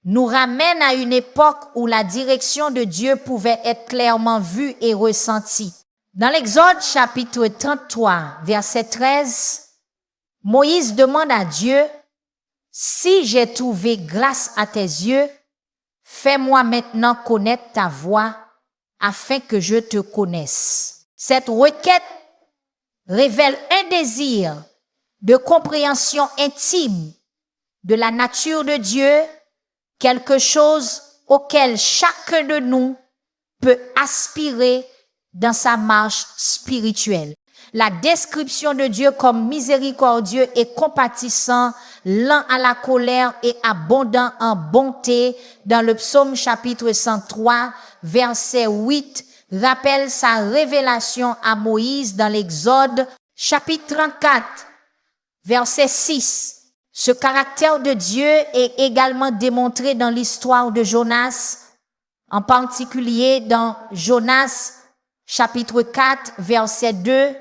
nous ramène à une époque où la direction de Dieu pouvait être clairement vue et ressentie. Dans l'Exode chapitre 33, verset 13, Moïse demande à Dieu, « Si j'ai trouvé grâce à tes yeux, fais-moi maintenant connaître ta voix afin que je te connaisse. » Cette requête révèle un désir de compréhension intime de la nature de Dieu, quelque chose auquel chacun de nous peut aspirer dans sa marche spirituelle. La description de Dieu comme miséricordieux et compatissant, lent à la colère et abondant en bonté dans le psaume chapitre 103, verset 8, rappelle sa révélation à Moïse dans l'Exode chapitre 34, verset 6. Ce caractère de Dieu est également démontré dans l'histoire de Jonas, en particulier dans Jonas chapitre 4, verset 2,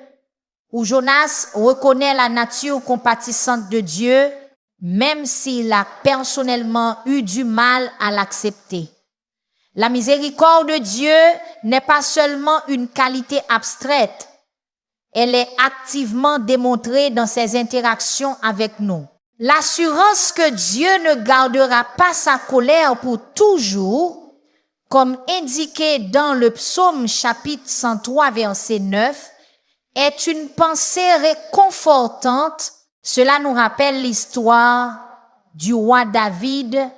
où Jonas reconnaît la nature compatissante de Dieu, même s'il a personnellement eu du mal à l'accepter. La miséricorde de Dieu n'est pas seulement une qualité abstraite, elle est activement démontrée dans ses interactions avec nous. L'assurance que Dieu ne gardera pas sa colère pour toujours, comme indiqué dans le psaume chapitre 103, verset 9, est une pensée réconfortante. Cela nous rappelle l'histoire du roi David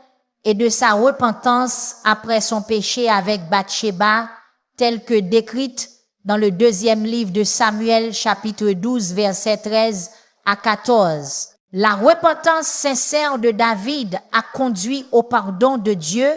et de sa repentance après son péché avec Bathsheba, telle que décrite dans le deuxième livre de Samuel, chapitre 12, verset 13 à 14. La repentance sincère de David a conduit au pardon de Dieu,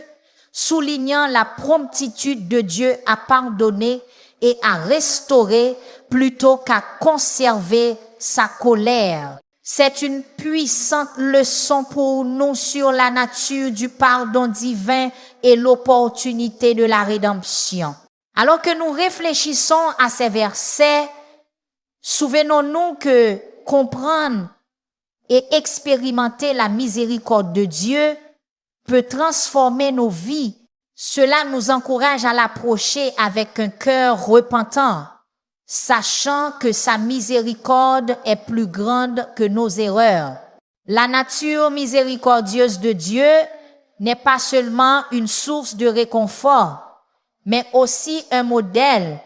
soulignant la promptitude de Dieu à pardonner et à restaurer plutôt qu'à conserver sa colère. C'est une puissante leçon pour nous sur la nature du pardon divin et l'opportunité de la rédemption. Alors que nous réfléchissons à ces versets, souvenons-nous que comprendre et expérimenter la miséricorde de Dieu peut transformer nos vies. Cela nous encourage à l'approcher avec un cœur repentant, sachant que sa miséricorde est plus grande que nos erreurs. La nature miséricordieuse de Dieu n'est pas seulement une source de réconfort, mais aussi un modèle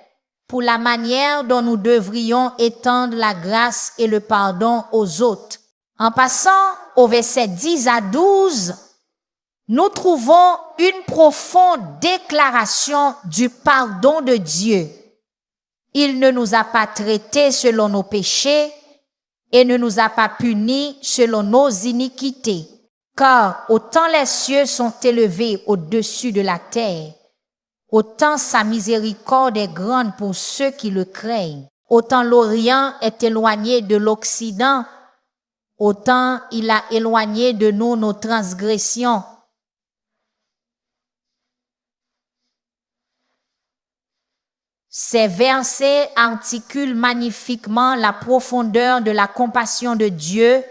pour la manière dont nous devrions étendre la grâce et le pardon aux autres. En passant au verset 10 à 12, nous trouvons une profonde déclaration du pardon de Dieu. Il ne nous a pas traités selon nos péchés et ne nous a pas punis selon nos iniquités. Car autant les cieux sont élevés au-dessus de la terre, autant sa miséricorde est grande pour ceux qui le craignent. Autant l'Orient est éloigné de l'Occident, autant il a éloigné de nous nos transgressions. Ces versets articulent magnifiquement la profondeur de la compassion de Dieu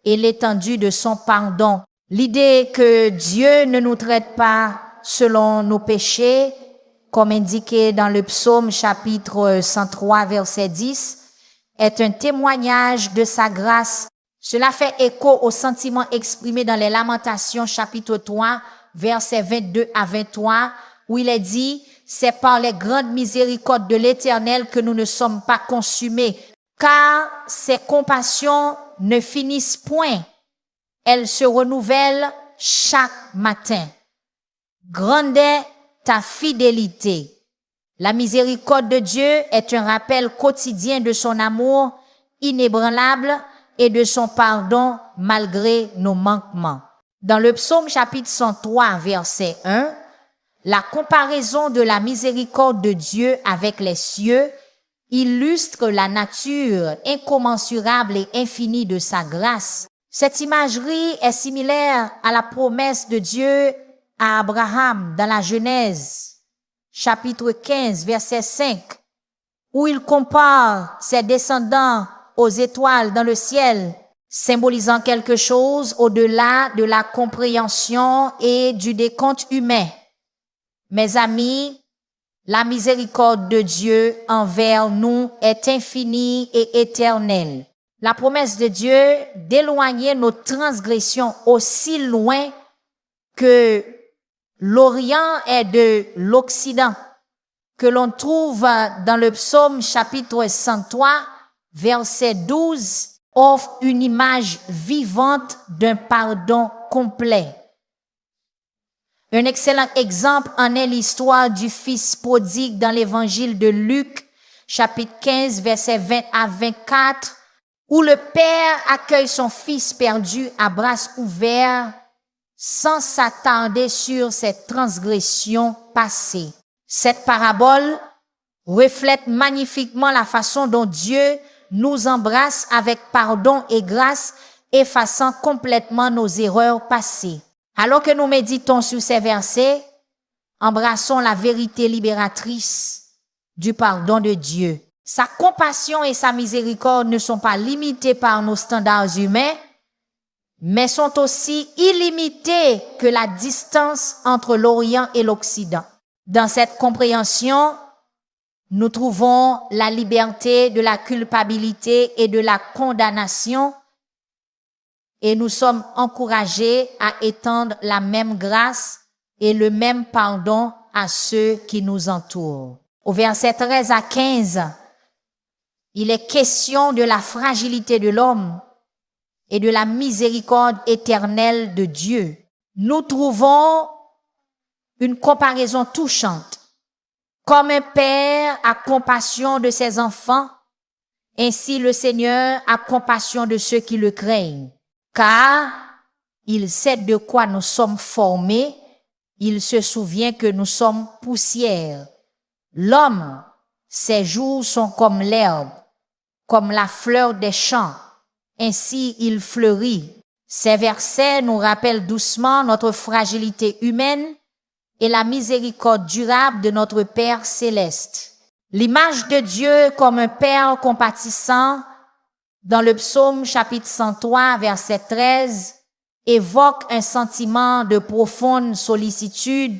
et l'étendue de son pardon. L'idée que Dieu ne nous traite pas selon nos péchés, comme indiqué dans le psaume chapitre 103 verset 10, est un témoignage de sa grâce. Cela fait écho aux sentiments exprimés dans les Lamentations chapitre 3 versets 22 à 23, où il est dit: c'est par les grandes miséricordes de l'Éternel que nous ne sommes pas consumés, car ses compassions ne finissent point. Elles se renouvellent chaque matin. Grande est ta fidélité. La miséricorde de Dieu est un rappel quotidien de son amour inébranlable et de son pardon malgré nos manquements. Dans le psaume chapitre 103 verset 1, la comparaison de la miséricorde de Dieu avec les cieux illustre la nature incommensurable et infinie de sa grâce. Cette imagerie est similaire à la promesse de Dieu à Abraham dans la Genèse, chapitre 15, verset 5, où il compare ses descendants aux étoiles dans le ciel, symbolisant quelque chose au-delà de la compréhension et du décompte humain. Mes amis, la miséricorde de Dieu envers nous est infinie et éternelle. La promesse de Dieu d'éloigner nos transgressions aussi loin que l'Orient est de l'Occident, que l'on trouve dans le psaume chapitre 103, verset 12, offre une image vivante d'un pardon complet. Un excellent exemple en est l'histoire du fils prodigue dans l'évangile de Luc, chapitre 15, versets 20 à 24, où le père accueille son fils perdu à bras ouverts sans s'attarder sur ses transgressions passées. Cette parabole reflète magnifiquement la façon dont Dieu nous embrasse avec pardon et grâce, effaçant complètement nos erreurs passées. Alors que nous méditons sur ces versets, embrassons la vérité libératrice du pardon de Dieu. Sa compassion et sa miséricorde ne sont pas limitées par nos standards humains, mais sont aussi illimitées que la distance entre l'Orient et l'Occident. Dans cette compréhension, nous trouvons la liberté de la culpabilité et de la condamnation, et nous sommes encouragés à étendre la même grâce et le même pardon à ceux qui nous entourent. Au verset 13 à 15, il est question de la fragilité de l'homme et de la miséricorde éternelle de Dieu. Nous trouvons une comparaison touchante. Comme un père a compassion de ses enfants, ainsi le Seigneur a compassion de ceux qui le craignent. Car il sait de quoi nous sommes formés, il se souvient que nous sommes poussière. L'homme, ses jours sont comme l'herbe, comme la fleur des champs, ainsi il fleurit. Ces versets nous rappellent doucement notre fragilité humaine et la miséricorde durable de notre Père céleste. L'image de Dieu comme un Père compatissant dans le psaume chapitre 103, verset 13, évoque un sentiment de profonde sollicitude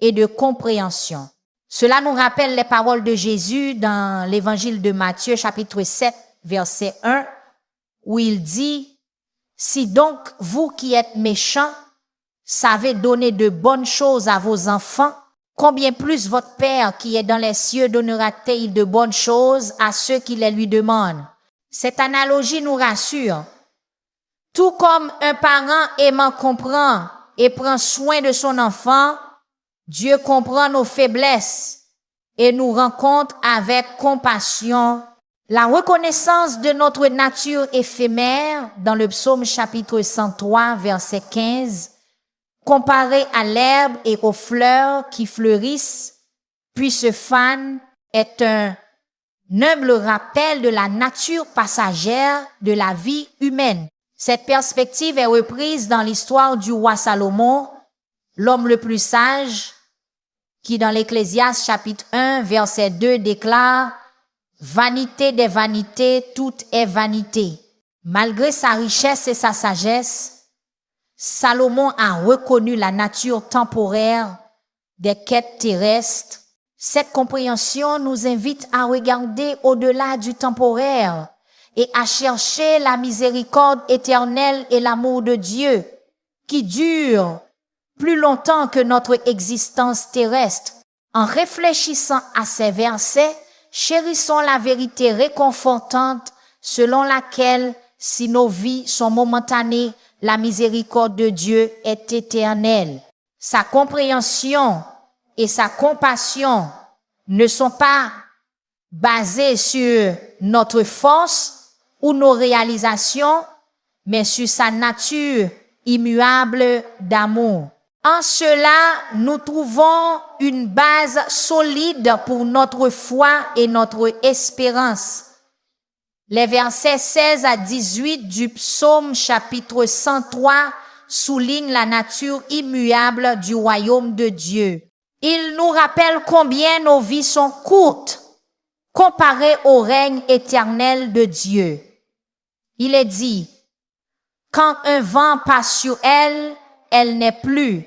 et de compréhension. Cela nous rappelle les paroles de Jésus dans l'évangile de Matthieu, chapitre 7, verset 1, où il dit: « Si donc vous qui êtes méchants, savez donner de bonnes choses à vos enfants, combien plus votre Père qui est dans les cieux donnera-t-il de bonnes choses à ceux qui les lui demandent. » Cette analogie nous rassure. Tout comme un parent aimant comprend et prend soin de son enfant, Dieu comprend nos faiblesses et nous rencontre avec compassion La reconnaissance de notre nature éphémère dans le psaume chapitre 103, verset 15, comparée à l'herbe et aux fleurs qui fleurissent, puis se fanent, est un humble rappel de la nature passagère de la vie humaine. Cette perspective est reprise dans l'histoire du roi Salomon, l'homme le plus sage, qui dans l'Ecclésiaste chapitre 1, verset 2 déclare « Vanité des vanités, tout est vanité ». Malgré sa richesse et sa sagesse, Salomon a reconnu la nature temporaire des quêtes terrestres. Cette compréhension nous invite à regarder au-delà du temporaire et à chercher la miséricorde éternelle et l'amour de Dieu qui dure plus longtemps que notre existence terrestre. En réfléchissant à ces versets, chérissons la vérité réconfortante selon laquelle, si nos vies sont momentanées, la miséricorde de Dieu est éternelle. Sa compréhension et sa compassion ne sont pas basées sur notre force ou nos réalisations, mais sur sa nature immuable d'amour. En cela, nous trouvons une base solide pour notre foi et notre espérance. Les versets 16 à 18 du psaume chapitre 103 soulignent la nature immuable du royaume de Dieu. Il nous rappelle combien nos vies sont courtes comparées au règne éternel de Dieu. Il est dit, quand un vent passe sur elle, elle n'est plus,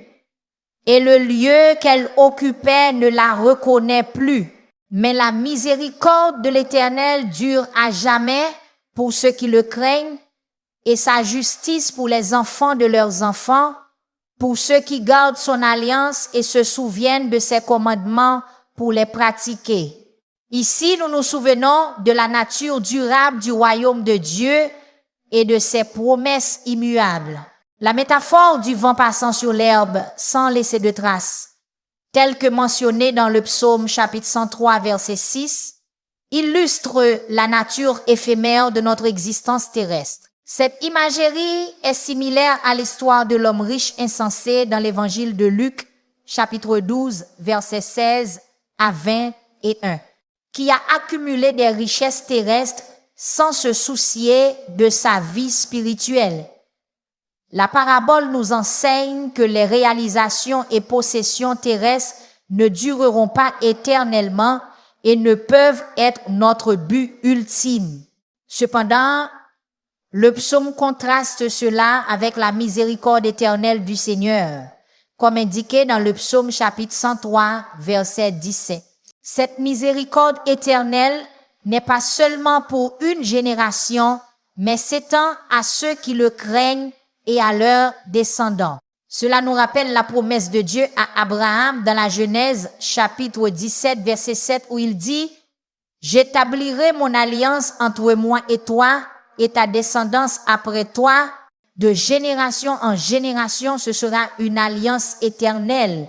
et le lieu qu'elle occupait ne la reconnaît plus. Mais la miséricorde de l'Éternel dure à jamais pour ceux qui le craignent, et sa justice pour les enfants de leurs enfants, pour ceux qui gardent son alliance et se souviennent de ses commandements pour les pratiquer. Ici, nous nous souvenons de la nature durable du royaume de Dieu et de ses promesses immuables. La métaphore du vent passant sur l'herbe sans laisser de traces, telle que mentionnée dans le psaume chapitre 103 verset 6, illustre la nature éphémère de notre existence terrestre. Cette imagerie est similaire à l'histoire de l'homme riche insensé dans l'évangile de Luc chapitre 12 verset 16 à 21, qui a accumulé des richesses terrestres sans se soucier de sa vie spirituelle. La parabole nous enseigne que les réalisations et possessions terrestres ne dureront pas éternellement et ne peuvent être notre but ultime. Cependant, le psaume contraste cela avec la miséricorde éternelle du Seigneur, comme indiqué dans le psaume chapitre 103, verset 17. Cette miséricorde éternelle n'est pas seulement pour une génération, mais s'étend à ceux qui le craignent et à leurs descendants. Cela nous rappelle la promesse de Dieu à Abraham dans la Genèse chapitre 17 verset 7 où il dit « J'établirai mon alliance entre moi et toi et ta descendance après toi. De génération en génération, ce sera une alliance éternelle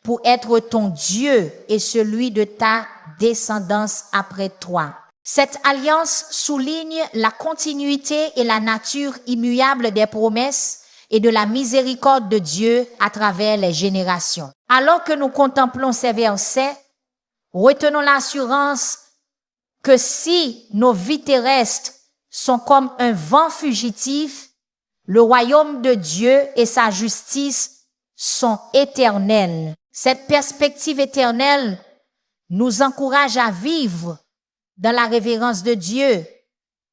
pour être ton Dieu et celui de ta descendance après toi. » Cette alliance souligne la continuité et la nature immuable des promesses et de la miséricorde de Dieu à travers les générations. Alors que nous contemplons ces versets, retenons l'assurance que si nos vies terrestres sont comme un vent fugitif, le royaume de Dieu et sa justice sont éternels. Cette perspective éternelle nous encourage à vivre dans la révérence de Dieu,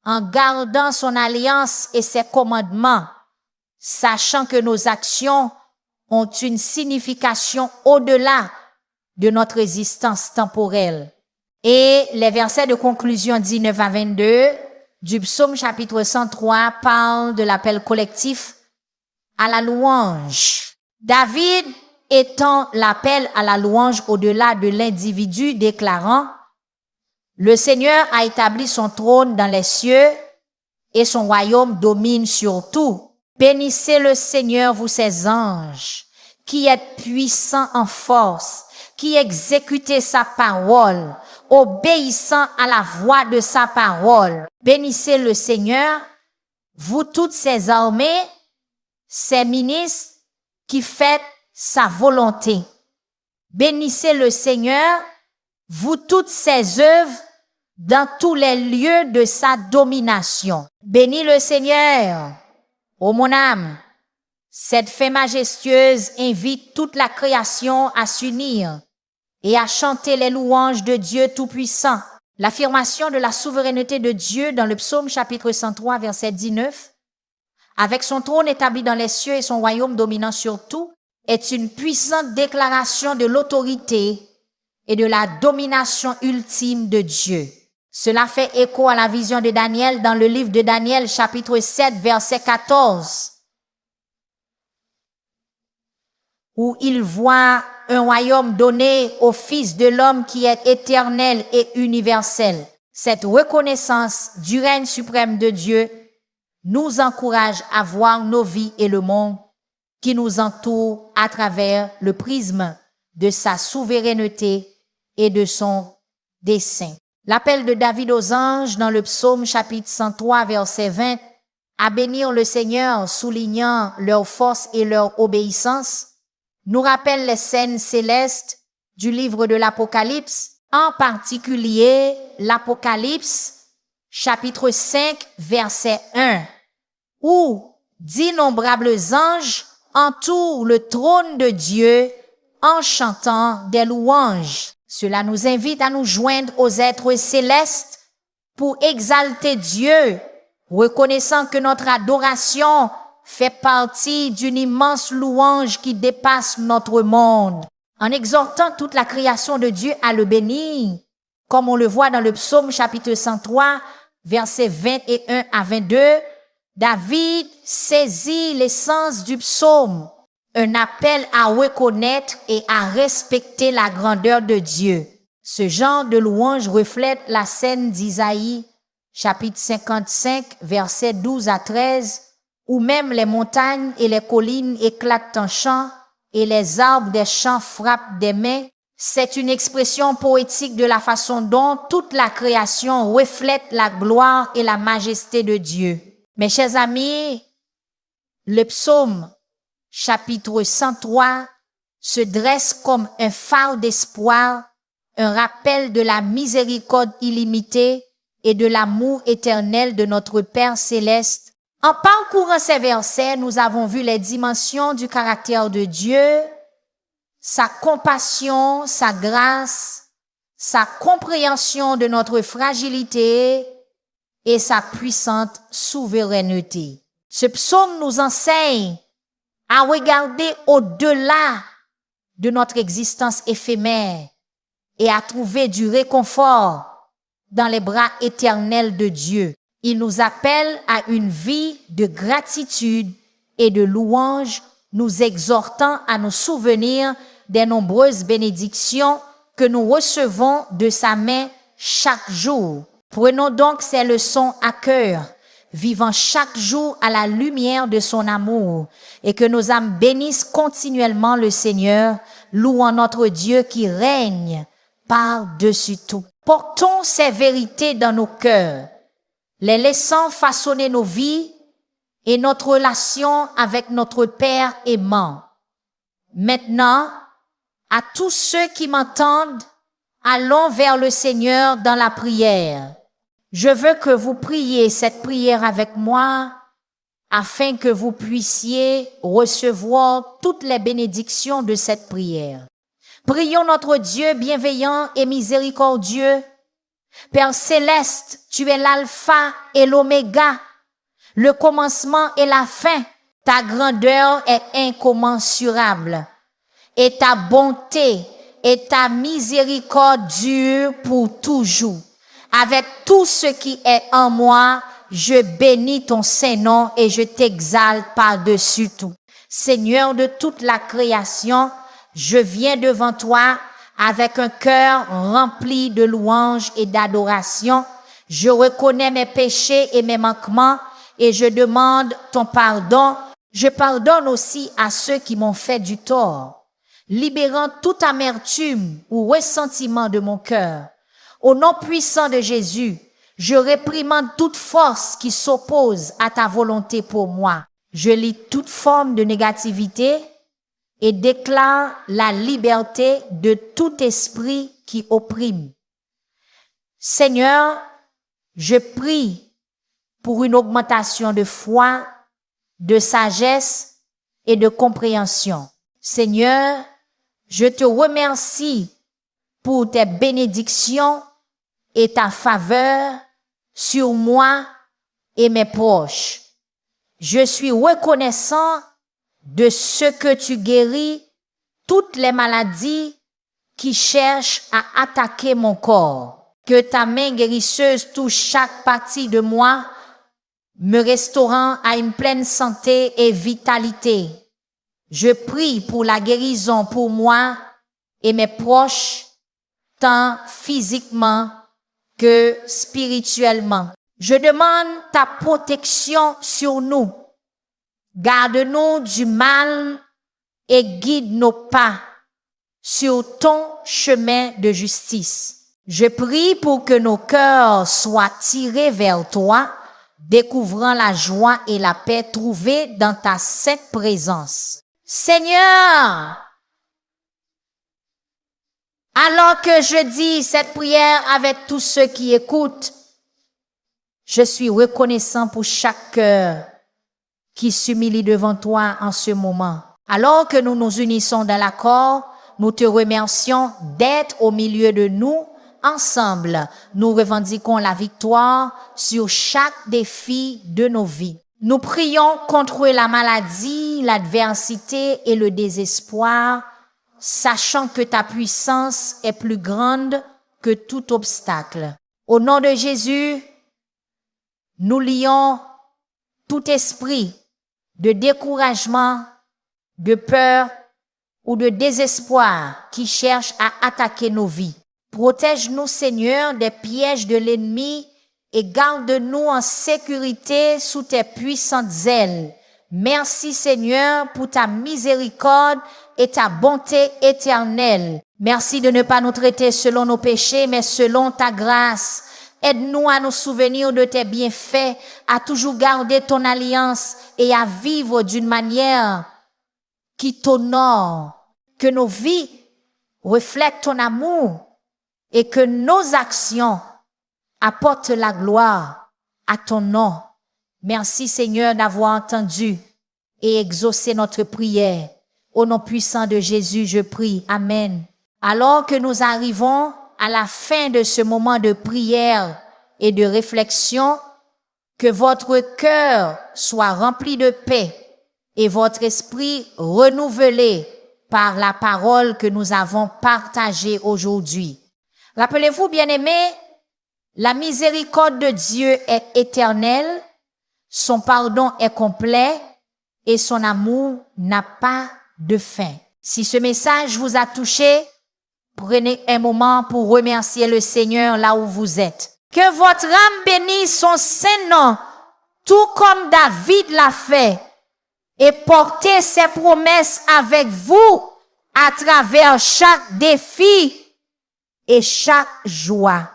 en gardant son alliance et ses commandements, sachant que nos actions ont une signification au-delà de notre existence temporelle. Et les versets de conclusion 19 à 22 du psaume chapitre 103 parlent de l'appel collectif à la louange. David étend l'appel à la louange au-delà de l'individu, déclarant « Le Seigneur a établi son trône dans les cieux et son royaume domine sur tout. Bénissez le Seigneur, vous ses anges, qui êtes puissants en force, qui exécutait sa parole, obéissant à la voix de sa parole. Bénissez le Seigneur, vous toutes ses armées, ses ministres qui faites sa volonté. Bénissez le Seigneur, vous toutes ses œuvres dans tous les lieux de sa domination. Bénis le Seigneur, ô mon âme. Cette fée majestueuse invite toute la création à s'unir et à chanter les louanges de Dieu Tout-Puissant. L'affirmation de la souveraineté de Dieu dans le psaume chapitre 103, verset 19, avec son trône établi dans les cieux et son royaume dominant sur tout, est une puissante déclaration de l'autorité et de la domination ultime de Dieu. Cela fait écho à la vision de Daniel dans le livre de Daniel, chapitre 7, verset 14, où il voit un royaume donné au Fils de l'homme qui est éternel et universel. Cette reconnaissance du règne suprême de Dieu nous encourage à voir nos vies et le monde qui nous entoure à travers le prisme de sa souveraineté et de son dessein. L'appel de David aux anges dans le psaume chapitre 103, verset 20, à bénir le Seigneur, soulignant leur force et leur obéissance, nous rappelle les scènes célestes du livre de l'Apocalypse, en particulier l'Apocalypse chapitre 5, verset 1, où d'innombrables anges entourent le trône de Dieu en chantant des louanges. Cela nous invite à nous joindre aux êtres célestes pour exalter Dieu, reconnaissant que notre adoration fait partie d'une immense louange qui dépasse notre monde, en exhortant toute la création de Dieu à le bénir, comme on le voit dans le psaume chapitre 103, versets 21 à 22, David saisit l'essence du psaume, un appel à reconnaître et à respecter la grandeur de Dieu. Ce genre de louange reflète la scène d'Isaïe, chapitre 55, versets 12 à 13, où même les montagnes et les collines éclatent en chant et les arbres des champs frappent des mains. C'est une expression poétique de la façon dont toute la création reflète la gloire et la majesté de Dieu. Mes chers amis, le psaume chapitre 103 se dresse comme un phare d'espoir, un rappel de la miséricorde illimitée et de l'amour éternel de notre Père céleste. En parcourant ces versets, nous avons vu les dimensions du caractère de Dieu, sa compassion, sa grâce, sa compréhension de notre fragilité et sa puissante souveraineté. Ce psaume nous enseigne à regarder au-delà de notre existence éphémère et à trouver du réconfort dans les bras éternels de Dieu. Il nous appelle à une vie de gratitude et de louange, nous exhortant à nous souvenir des nombreuses bénédictions que nous recevons de sa main chaque jour. Prenons donc ces leçons à cœur, vivant chaque jour à la lumière de son amour, et que nos âmes bénissent continuellement le Seigneur, louant notre Dieu qui règne par-dessus tout. Portons ces vérités dans nos cœurs, les laissant façonner nos vies et notre relation avec notre Père aimant. Maintenant, à tous ceux qui m'entendent, allons vers le Seigneur dans la prière. Je veux que vous priez cette prière avec moi afin que vous puissiez recevoir toutes les bénédictions de cette prière. Prions notre Dieu bienveillant et miséricordieux. Père céleste, tu es l'alpha et l'oméga, le commencement et la fin. Ta grandeur est incommensurable et ta bonté et ta miséricorde dure pour toujours. Avec tout ce qui est en moi, je bénis ton Saint-Nom et je t'exalte par-dessus tout. Seigneur de toute la création, je viens devant toi avec un cœur rempli de louanges et d'adoration. Je reconnais mes péchés et mes manquements et je demande ton pardon. Je pardonne aussi à ceux qui m'ont fait du tort. libérant toute amertume ou ressentiment de mon cœur. Au nom puissant de Jésus, je réprimande toute force qui s'oppose à ta volonté pour moi. Je lis toute forme de négativité et déclare la liberté de tout esprit qui opprime. Seigneur, je prie pour une augmentation de foi, de sagesse et de compréhension. Seigneur, je te remercie pour tes bénédictions et ta faveur sur moi et mes proches. Je suis reconnaissant de ce que tu guéris toutes les maladies qui cherchent à attaquer mon corps. Que ta main guérisseuse touche chaque partie de moi, me restaurant à une pleine santé et vitalité. Je prie pour la guérison pour moi et mes proches, tant physiquement que spirituellement. Je demande ta protection sur nous. Garde-nous du mal et guide nos pas sur ton chemin de justice. Je prie pour que nos cœurs soient tirés vers toi, découvrant la joie et la paix trouvées dans ta sainte présence. Seigneur, alors que je dis cette prière avec tous ceux qui écoutent, je suis reconnaissant pour chaque cœur qui s'humilie devant toi en ce moment. Alors que nous nous unissons dans l'accord, nous te remercions d'être au milieu de nous. Ensemble, nous revendiquons la victoire sur chaque défi de nos vies. Nous prions contre la maladie, l'adversité et le désespoir, sachant que ta puissance est plus grande que tout obstacle. Au nom de Jésus, nous lions tout esprit de découragement, de peur ou de désespoir qui cherche à attaquer nos vies. Protège-nous, Seigneur, des pièges de l'ennemi et garde-nous en sécurité sous tes puissantes ailes. Merci, Seigneur, pour ta miséricorde et ta bonté éternelle. Merci de ne pas nous traiter selon nos péchés, mais selon ta grâce. Aide-nous à nous souvenir de tes bienfaits, à toujours garder ton alliance et à vivre d'une manière qui t'honore. Que nos vies reflètent ton amour et que nos actions apportent la gloire à ton nom. Merci Seigneur d'avoir entendu et exaucé notre prière. Au nom puissant de Jésus, je prie. Amen. Alors que nous arrivons à la fin de ce moment de prière et de réflexion, que votre cœur soit rempli de paix et votre esprit renouvelé par la parole que nous avons partagée aujourd'hui. Rappelez-vous, bien-aimés, la miséricorde de Dieu est éternelle, son pardon est complet et son amour n'a pas de fin. Si ce message vous a touché, prenez un moment pour remercier le Seigneur là où vous êtes. Que votre âme bénisse son saint nom, tout comme David l'a fait, et portez ses promesses avec vous à travers chaque défi et chaque joie.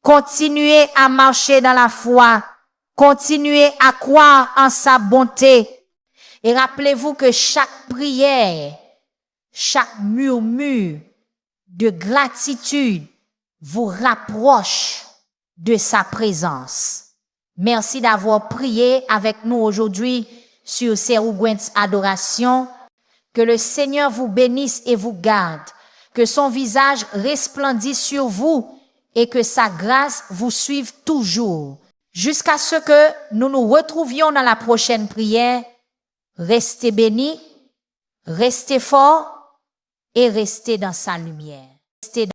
Continuez à marcher dans la foi, continuez à croire en sa bonté, et rappelez-vous que chaque prière, chaque murmure de gratitude vous rapproche de sa présence. Merci d'avoir prié avec nous aujourd'hui sur Serugwens Adoration. Que le Seigneur vous bénisse et vous garde, que son visage resplendisse sur vous et que sa grâce vous suive toujours. Jusqu'à ce que nous nous retrouvions dans la prochaine prière, restez bénis, restez forts et restez dans sa lumière. Restez